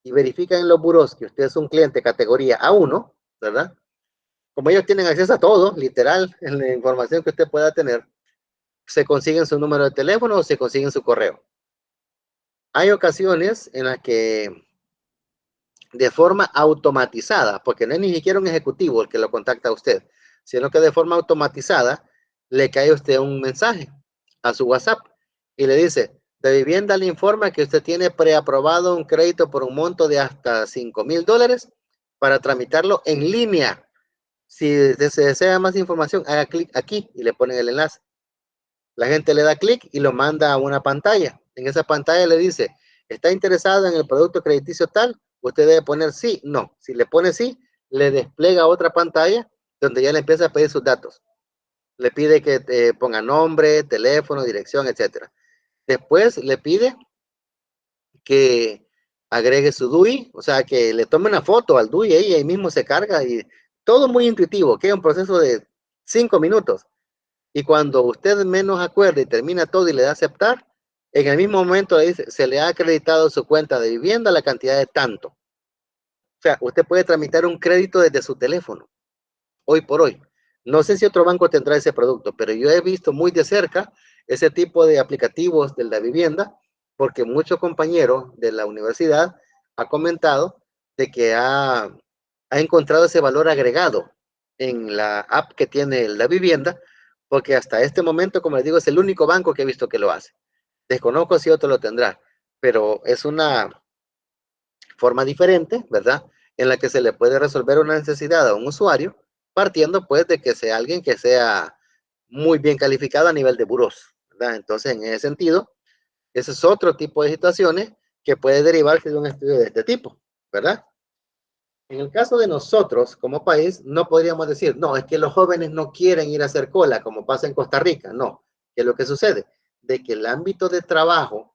y verifican en los buros que usted es un cliente categoría A1, ¿verdad? Como ellos tienen acceso a todo, literal, en la información que usted pueda tener, se consiguen su número de teléfono o se consiguen su correo. Hay ocasiones en las que de forma automatizada, porque no es ni siquiera un ejecutivo el que lo contacta a usted, sino que de forma automatizada le cae a usted un mensaje a su WhatsApp y le dice, de vivienda le informa que usted tiene preaprobado un crédito por un monto de hasta $5,000 para tramitarlo en línea. Si se desea más información, haga clic aquí y le ponen el enlace. La gente le da clic y lo manda a una pantalla. En esa pantalla le dice, ¿está interesado en el producto crediticio tal? Usted debe poner sí, no. Si le pone sí, le despliega otra pantalla donde ya le empieza a pedir sus datos. Le pide que ponga nombre, teléfono, dirección, etcétera. Después le pide que agregue su DUI, o sea, que le tome una foto al DUI y ahí mismo se carga y todo muy intuitivo, que es un proceso de 5 minutos. Y cuando usted menos acuerde y termina todo y le da a aceptar, en el mismo momento le dice, se le ha acreditado su cuenta de vivienda la cantidad de tanto. O sea, usted puede tramitar un crédito desde su teléfono, hoy por hoy. No sé si otro banco tendrá ese producto, pero yo he visto muy de cerca ese tipo de aplicativos de la vivienda, porque muchos compañeros de la universidad ha comentado de que ha encontrado ese valor agregado en la app que tiene la vivienda, porque hasta este momento, como les digo, es el único banco que he visto que lo hace. Desconozco si otro lo tendrá, pero es una forma diferente, ¿verdad? En la que se le puede resolver una necesidad a un usuario, partiendo pues de que sea alguien que sea muy bien calificado a nivel de buros, ¿verdad? Entonces, en ese sentido, ese es otro tipo de situaciones que puede derivarse de un estudio de este tipo, ¿verdad? En el caso de nosotros como país, no podríamos decir, no, es que los jóvenes no quieren ir a hacer cola, como pasa en Costa Rica, no. ¿Qué es lo que sucede? De que el ámbito de trabajo,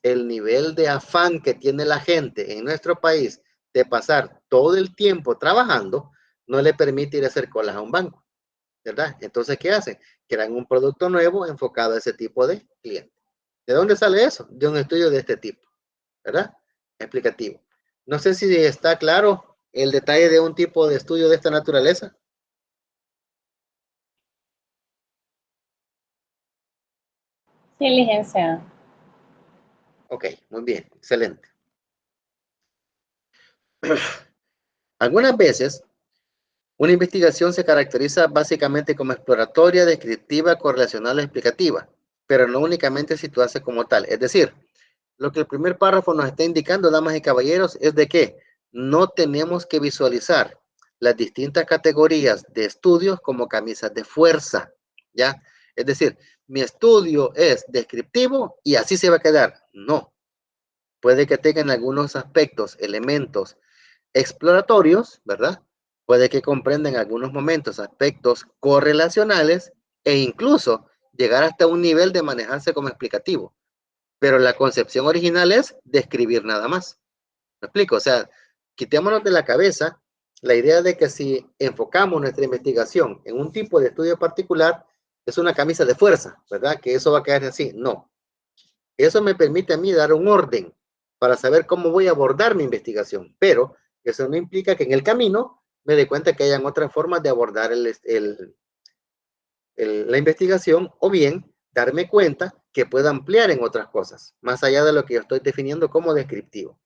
el nivel de afán que tiene la gente en nuestro país de pasar todo el tiempo trabajando, no le permite ir a hacer colas a un banco, ¿verdad? Entonces, ¿qué hacen? Crean un producto nuevo enfocado a ese tipo de cliente. ¿De dónde sale eso? De un estudio de este tipo, ¿verdad? Explicativo. No sé si está claro el detalle de un tipo de estudio de esta naturaleza. Sí, licenciado. Ok, muy bien, excelente. Algunas veces, una investigación se caracteriza básicamente como exploratoria, descriptiva, correlacional o explicativa, pero no únicamente situarse como tal. Es decir, lo que el primer párrafo nos está indicando, damas y caballeros, es de que no tenemos que visualizar las distintas categorías de estudios como camisas de fuerza, ¿ya? Es decir, mi estudio es descriptivo y así se va a quedar. No. Puede que tengan algunos aspectos, elementos exploratorios, ¿verdad? Puede que comprendan en algunos momentos aspectos correlacionales e incluso llegar hasta un nivel de manejarse como explicativo. Pero la concepción original es describir nada más. ¿Me explico? O sea, quitémonos de la cabeza la idea de que si enfocamos nuestra investigación en un tipo de estudio particular, es una camisa de fuerza, ¿verdad? Que eso va a quedar así. No. Eso me permite a mí dar un orden para saber cómo voy a abordar mi investigación, pero eso no implica que en el camino me dé cuenta que hayan otras formas de abordar la investigación, o bien darme cuenta que puedo ampliar en otras cosas, más allá de lo que yo estoy definiendo como descriptivo.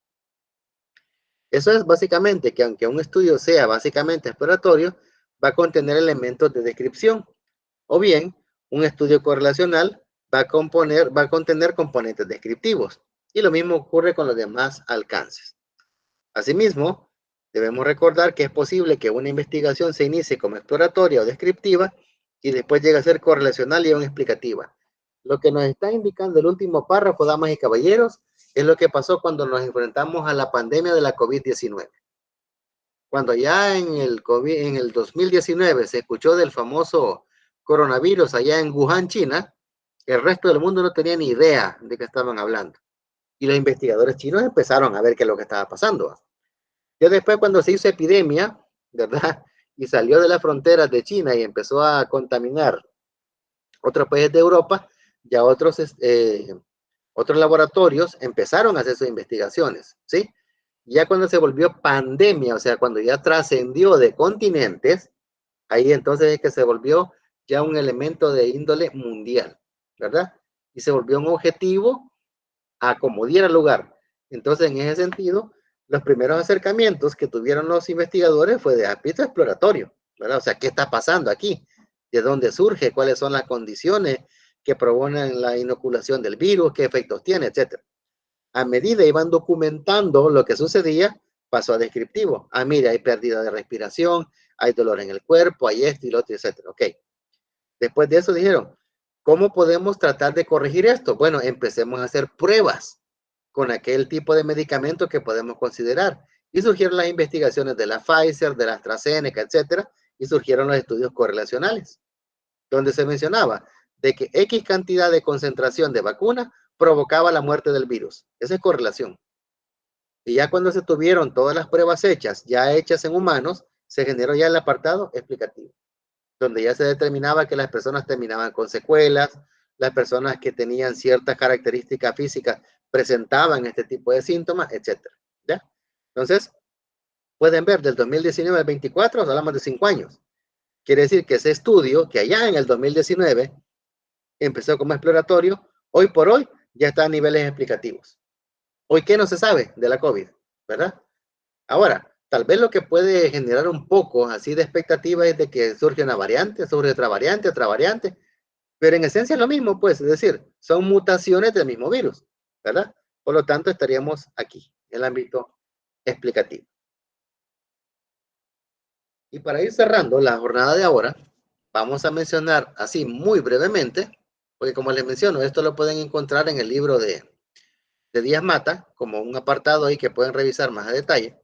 Eso es básicamente que aunque un estudio sea básicamente exploratorio, va a contener elementos de descripción, o bien un estudio correlacional va a contener componentes descriptivos, y lo mismo ocurre con los demás alcances. Asimismo, debemos recordar que es posible que una investigación se inicie como exploratoria o descriptiva y después llegue a ser correlacional y aún explicativa. Lo que nos está indicando el último párrafo, damas y caballeros, es lo que pasó cuando nos enfrentamos a la pandemia de la COVID-19. Cuando ya en el 2019 se escuchó del famoso coronavirus allá en Wuhan, China, el resto del mundo no tenía ni idea de qué estaban hablando. Y los investigadores chinos empezaron a ver qué es lo que estaba pasando. Ya después, cuando se hizo epidemia, ¿verdad? Y salió de las fronteras de China y empezó a contaminar otros países de Europa, ya otros laboratorios empezaron a hacer sus investigaciones, ¿sí? Ya cuando se volvió pandemia, o sea, cuando ya trascendió de continentes, ahí entonces es que se volvió ya un elemento de índole mundial, ¿verdad? Y se volvió un objetivo a como diera lugar. Entonces, en ese sentido, los primeros acercamientos que tuvieron los investigadores fue de ámbito exploratorio, ¿verdad? O sea, ¿qué está pasando aquí? ¿De dónde surge? ¿Cuáles son las condiciones que provocan la inoculación del virus? ¿Qué efectos tiene? Etcétera. A medida iban documentando lo que sucedía, pasó a descriptivo. Ah, mira, hay pérdida de respiración, hay dolor en el cuerpo, hay esto y lo otro, etcétera. Ok. Después de eso dijeron, ¿cómo podemos tratar de corregir esto? Bueno, empecemos a hacer pruebas con aquel tipo de medicamento que podemos considerar. Y surgieron las investigaciones de la Pfizer, de la AstraZeneca, etcétera, y surgieron los estudios correlacionales, donde se mencionaba de que X cantidad de concentración de vacuna provocaba la muerte del virus. Esa es correlación. Y ya cuando se tuvieron todas las pruebas hechas, ya hechas en humanos, se generó ya el apartado explicativo, donde ya se determinaba que las personas terminaban con secuelas, las personas que tenían ciertas características físicas presentaban este tipo de síntomas, etcétera. ¿Ya? Entonces, pueden ver, del 2019 al 24 hablamos de 5 años. Quiere decir que ese estudio, que allá en el 2019 empezó como exploratorio, hoy por hoy ya está a niveles explicativos. Hoy, ¿qué no se sabe de la COVID? ¿Verdad? Ahora, tal vez lo que puede generar un poco así de expectativa es de que surge una variante, surge otra variante, pero en esencia es lo mismo, pues, es decir, son mutaciones del mismo virus, ¿verdad? Por lo tanto, estaríamos aquí, en el ámbito explicativo. Y para ir cerrando la jornada de ahora, vamos a mencionar así muy brevemente, porque como les menciono, esto lo pueden encontrar en el libro de Díaz Mata, como un apartado ahí que pueden revisar más a detalle,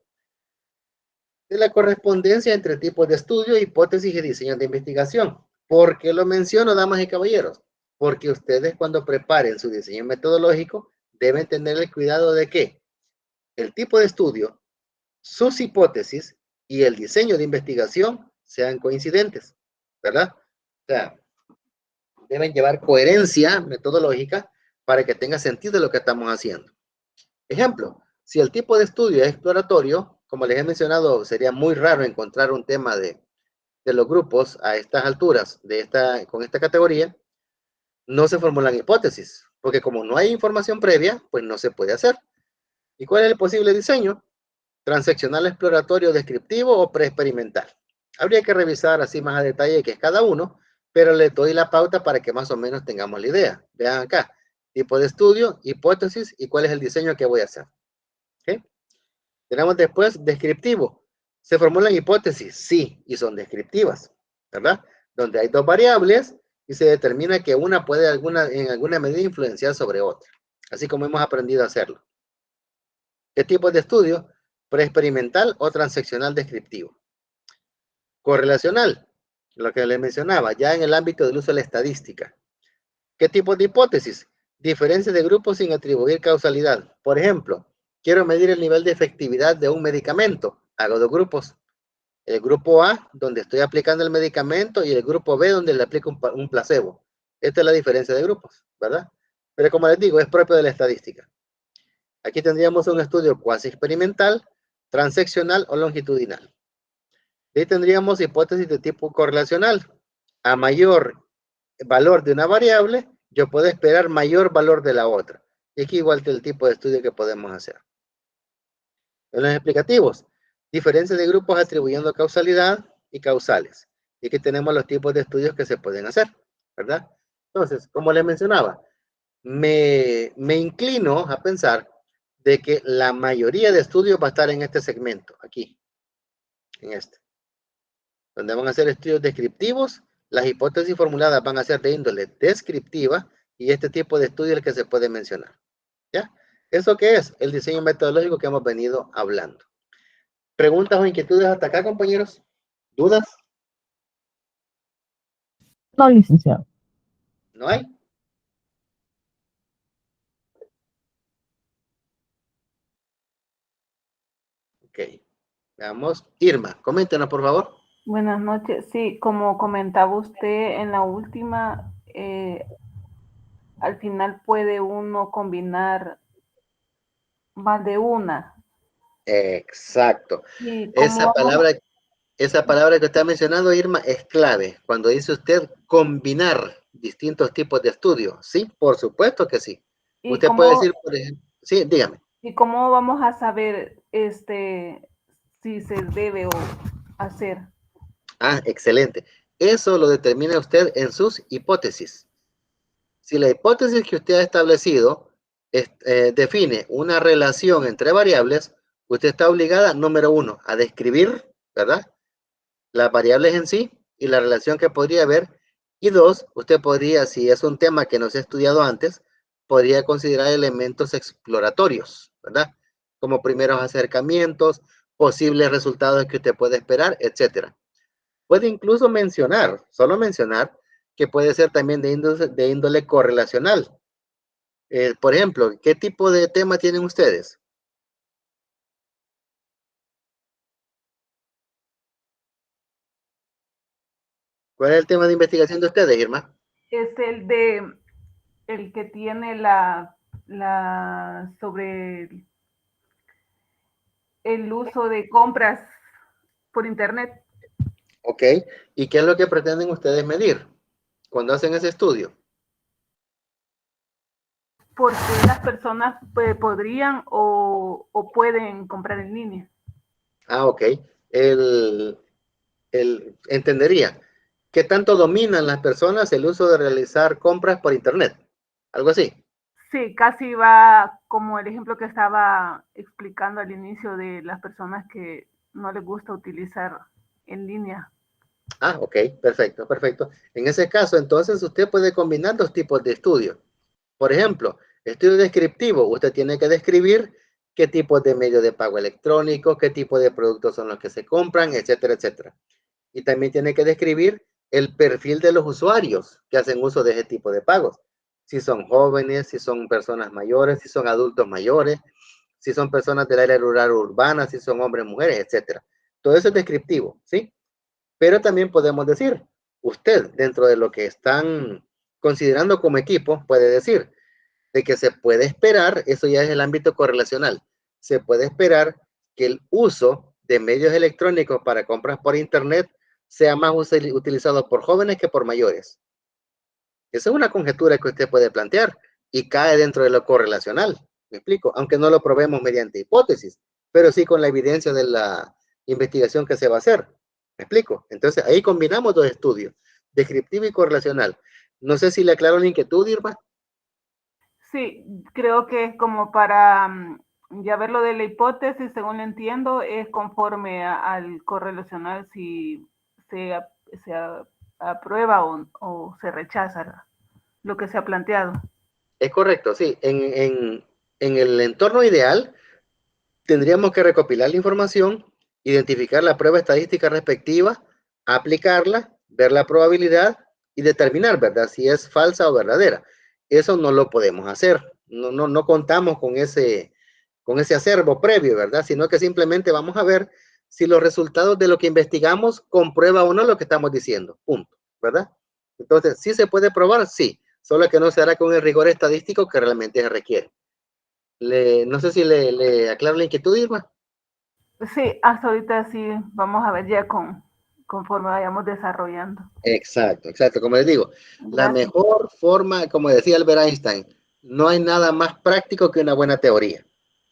de la correspondencia entre tipos de estudio, hipótesis y diseños de investigación. ¿Por qué lo menciono, damas y caballeros? Porque ustedes cuando preparen su diseño metodológico deben tener el cuidado de que el tipo de estudio, sus hipótesis y el diseño de investigación sean coincidentes, ¿verdad? O sea, deben llevar coherencia metodológica para que tenga sentido lo que estamos haciendo. Ejemplo, si el tipo de estudio es exploratorio, como les he mencionado, sería muy raro encontrar un tema de los grupos a estas alturas, con esta categoría, no se formulan hipótesis, porque como no hay información previa, pues no se puede hacer. ¿Y cuál es el posible diseño? Transeccional, exploratorio, descriptivo o preexperimental. Habría que revisar así más a detalle qué es cada uno, pero le doy la pauta para que más o menos tengamos la idea. Vean acá, tipo de estudio, hipótesis y cuál es el diseño que voy a hacer. ¿Okay? Tenemos después descriptivo. ¿Se formulan hipótesis? Sí, y son descriptivas, ¿verdad? Donde hay dos variables y se determina que una puede en alguna medida influenciar sobre otra, así como hemos aprendido a hacerlo. ¿Qué tipo de estudio? Preexperimental o transeccional descriptivo. Correlacional, lo que les mencionaba, ya en el ámbito del uso de la estadística. ¿Qué tipo de hipótesis? Diferencia de grupos sin atribuir causalidad. Por ejemplo, quiero medir el nivel de efectividad de un medicamento. Hago dos grupos. El grupo A, donde estoy aplicando el medicamento, y el grupo B, donde le aplico un placebo. Esta es la diferencia de grupos, ¿verdad? Pero como les digo, es propio de la estadística. Aquí tendríamos un estudio cuasi experimental, transeccional o longitudinal. Ahí tendríamos hipótesis de tipo correlacional. A mayor valor de una variable, yo puedo esperar mayor valor de la otra. Y aquí igual que el tipo de estudio que podemos hacer. En los explicativos, diferencia de grupos atribuyendo causalidad y causales. Y aquí tenemos los tipos de estudios que se pueden hacer, ¿verdad? Entonces, como les mencionaba, me inclino a pensar de que la mayoría de estudios va a estar en este segmento, aquí, en este, donde van a ser estudios descriptivos. Las hipótesis formuladas van a ser de índole descriptiva y este tipo de estudio es el que se puede mencionar. ¿Ya? ¿Eso qué es? El diseño metodológico que hemos venido hablando. ¿Preguntas o inquietudes hasta acá, compañeros? ¿Dudas? No, licenciado. ¿No hay? Ok. Veamos. Irma, coméntenos, por favor. Buenas noches. Sí, como comentaba usted en la última, al final puede uno combinar más de una. Exacto. ¿Y cómo Esa vamos? palabra que está mencionando, Irma, es clave. Cuando dice usted combinar distintos tipos de estudios, ¿sí? Por supuesto que sí. ¿Y Usted puede decir, cómo, por ejemplo, sí, dígame. y cómo vamos a saber si se debe o hacer? Ah, excelente. Eso lo determina usted en sus hipótesis. Si la hipótesis que usted ha establecido define una relación entre variables, usted está obligada, número uno, a describir, ¿verdad?, las variables en sí y la relación que podría haber. Y dos, usted podría, si es un tema que no se ha estudiado antes, podría considerar elementos exploratorios, ¿verdad? Como primeros acercamientos, posibles resultados que usted puede esperar, etcétera. Puede incluso mencionar, solo mencionar, que puede ser también de índole correlacional. Por ejemplo, ¿qué tipo de tema tienen ustedes? ¿Cuál es el tema de investigación de ustedes, Irma? Es el que tiene sobre el uso de compras por internet. Ok. ¿Y qué es lo que pretenden ustedes medir cuando hacen ese estudio? Porque las personas podrían o pueden comprar en línea. Ah, ok. Entendería. ¿Qué tanto dominan las personas el uso de realizar compras por internet? Algo así. Sí, casi va como el ejemplo que estaba explicando al inicio de las personas que no les gusta utilizar en línea. Ah, ok. Perfecto, perfecto. En ese caso, entonces, usted puede combinar dos tipos de estudios. Por ejemplo, estudio descriptivo. Usted tiene que describir qué tipos de medios de pago electrónico, qué tipo de productos son los que se compran, etcétera, etcétera. Y también tiene que describir el perfil de los usuarios que hacen uso de ese tipo de pagos. Si son jóvenes, si son personas mayores, si son adultos mayores, si son personas del área rural o urbana, si son hombres, mujeres, etcétera. Todo eso es descriptivo, ¿sí? Pero también podemos decir, usted, dentro de lo que están considerando como equipo, puede decir de que se puede esperar, eso ya es el ámbito correlacional, se puede esperar que el uso de medios electrónicos para compras por internet sea más utilizado por jóvenes que por mayores. Esa es una conjetura que usted puede plantear y cae dentro de lo correlacional. ¿Me explico? Aunque no lo probemos mediante hipótesis, pero sí con la evidencia de la investigación que se va a hacer. ¿Me explico? Entonces ahí combinamos dos estudios, descriptivo y correlacional. No sé si le aclaro la inquietud, Irma. Sí, creo que es como para ya ver lo de la hipótesis, según lo entiendo, es conforme al correlacional si se, se aprueba o se rechaza lo que se ha planteado. Es correcto, sí. En el entorno ideal, tendríamos que recopilar la información, identificar la prueba estadística respectiva, aplicarla, ver la probabilidad y determinar, ¿verdad? Si es falsa o verdadera. Eso no lo podemos hacer. No contamos con ese acervo previo, ¿verdad? Sino que simplemente vamos a ver si los resultados de lo que investigamos comprueba o no lo que estamos diciendo. Punto, ¿verdad? Entonces, ¿sí se puede probar? Sí. Solo que no se hará con el rigor estadístico que realmente se requiere. No sé si le aclaro la inquietud, Irma. Sí, hasta ahorita sí, vamos a ver ya conforme vayamos desarrollando. Exacto, exacto. Como les digo, la Gracias. mejor forma, como decía Albert Einstein, no hay nada más práctico que una buena teoría.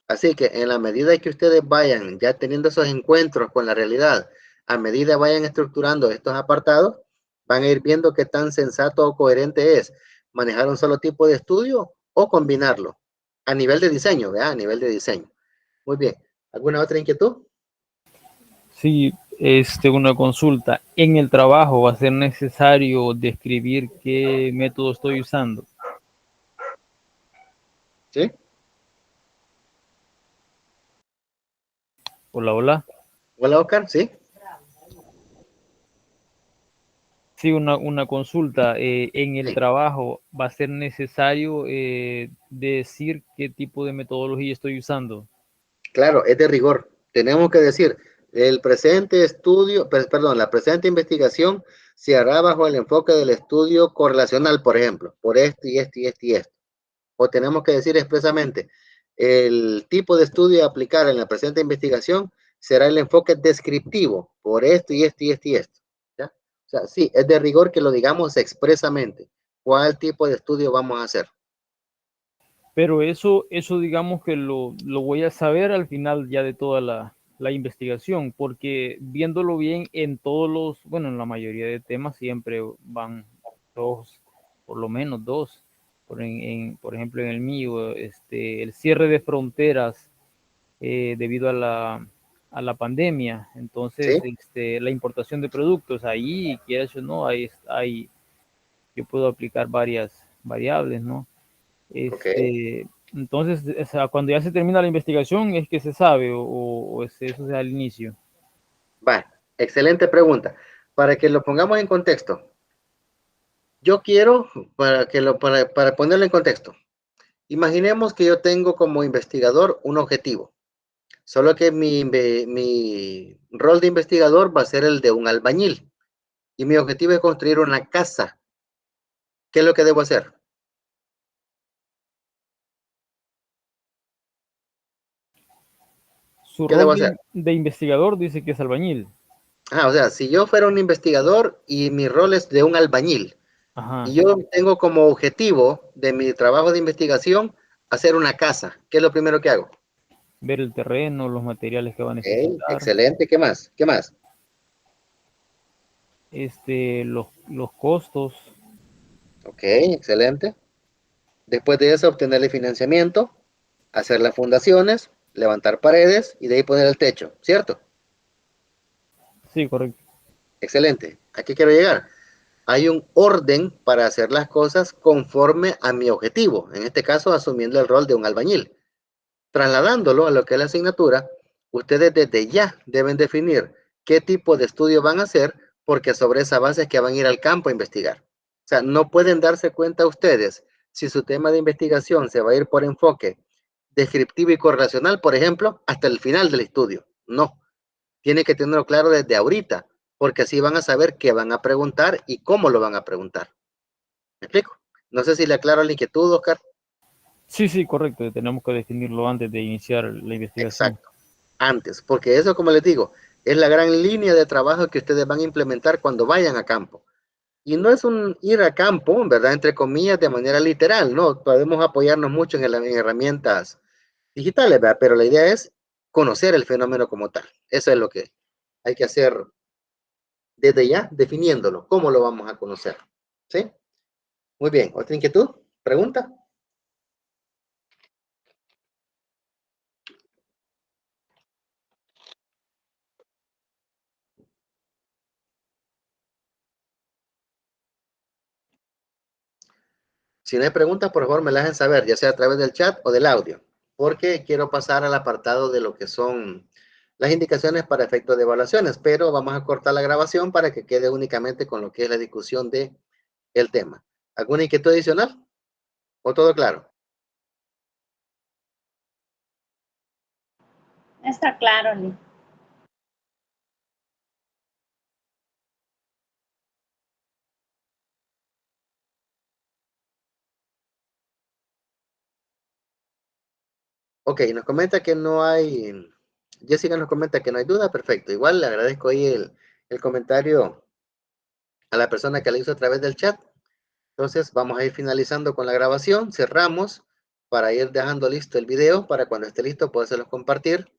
Así que en la medida que ustedes vayan ya teniendo esos encuentros con la realidad, a medida vayan estructurando estos apartados, van a ir viendo qué tan sensato o coherente es manejar un solo tipo de estudio o combinarlo a nivel de diseño, ¿verdad? A nivel de diseño. Muy bien. ¿Alguna otra inquietud? Sí, una consulta. En el trabajo va a ser necesario describir qué método estoy usando. ¿Sí? Hola, hola. Hola, Oscar, ¿sí? Sí, una consulta. En el Sí. trabajo va a ser necesario decir qué tipo de metodología estoy usando. Claro, es de rigor. Tenemos que decir, el presente estudio, perdón, la presente investigación se hará bajo el enfoque del estudio correlacional, por ejemplo, por esto y esto y esto y esto. O tenemos que decir expresamente, el tipo de estudio a aplicar en la presente investigación será el enfoque descriptivo, por esto y esto y esto y esto. ¿Ya? O sea, sí, es de rigor que lo digamos expresamente. ¿Cuál tipo de estudio vamos a hacer? Pero eso digamos que lo voy a saber al final ya de toda la investigación, porque viéndolo bien en bueno, en la mayoría de temas siempre van dos, por lo menos dos. Por ejemplo, en el mío, el cierre de fronteras debido a la pandemia. Entonces, ¿Sí? la importación de productos, ahí, quieras o no, yo puedo aplicar varias variables, ¿no? Ok. Entonces, o sea, cuando ya se termina la investigación es que se sabe eso es al inicio. Va, excelente pregunta. Para que lo pongamos en contexto, yo quiero, para ponerlo en contexto, imaginemos que yo tengo como investigador un objetivo, solo que mi rol de investigador va a ser el de un albañil y mi objetivo es construir una casa. ¿Qué es lo que debo hacer? Su ¿Qué debo rol hacer? de investigador dice que es albañil. O sea, si yo fuera un investigador y mi rol es de un albañil Ajá. y yo tengo como objetivo de mi trabajo de investigación hacer una casa, ¿qué es lo primero que hago? Ver el terreno, los materiales que va a Ok, necesitar, excelente. ¿Qué más? ¿Qué más? los costos. Ok, excelente. Después de eso, obtener el financiamiento, hacer las fundaciones, levantar paredes y de ahí poner el techo, ¿cierto? Sí, correcto. Excelente. ¿A qué quiero llegar? Hay un orden para hacer las cosas conforme a mi objetivo, en este caso asumiendo el rol de un albañil. Trasladándolo a lo que es la asignatura, ustedes desde ya deben definir qué tipo de estudio van a hacer, porque sobre esa base es que van a ir al campo a investigar. O sea, no pueden darse cuenta ustedes si su tema de investigación se va a ir por enfoque descriptivo y correlacional, por ejemplo, hasta el final del estudio. No, tiene que tenerlo claro desde ahorita, porque así van a saber qué van a preguntar y cómo lo van a preguntar. ¿Me explico? No sé si le aclaro la inquietud, Oscar. Sí, sí, correcto. Tenemos que definirlo antes de iniciar la investigación. Exacto. Antes, porque eso, como les digo, es la gran línea de trabajo que ustedes van a implementar cuando vayan a campo. Y no es un ir a campo, ¿verdad? Entre comillas, de manera literal, ¿no? Podemos apoyarnos mucho en herramientas digitales, ¿verdad? Pero la idea es conocer el fenómeno como tal. Eso es lo que hay que hacer desde ya, definiéndolo, cómo lo vamos a conocer. ¿Sí? Muy bien. ¿Otra inquietud? ¿Pregunta? Si no hay preguntas, por favor, me las dejen saber, ya sea a través del chat o del audio, porque quiero pasar al apartado de lo que son las indicaciones para efectos de evaluaciones, pero vamos a cortar la grabación para que quede únicamente con lo que es la discusión de el tema. ¿Alguna inquietud adicional? ¿O todo claro? Está claro, Lee. Ok, nos comenta que no hay, Jessica nos comenta que no hay duda, perfecto. Igual le agradezco ahí el comentario a la persona que le hizo a través del chat. Entonces vamos a ir finalizando con la grabación, cerramos para ir dejando listo el video para cuando esté listo podérselos compartir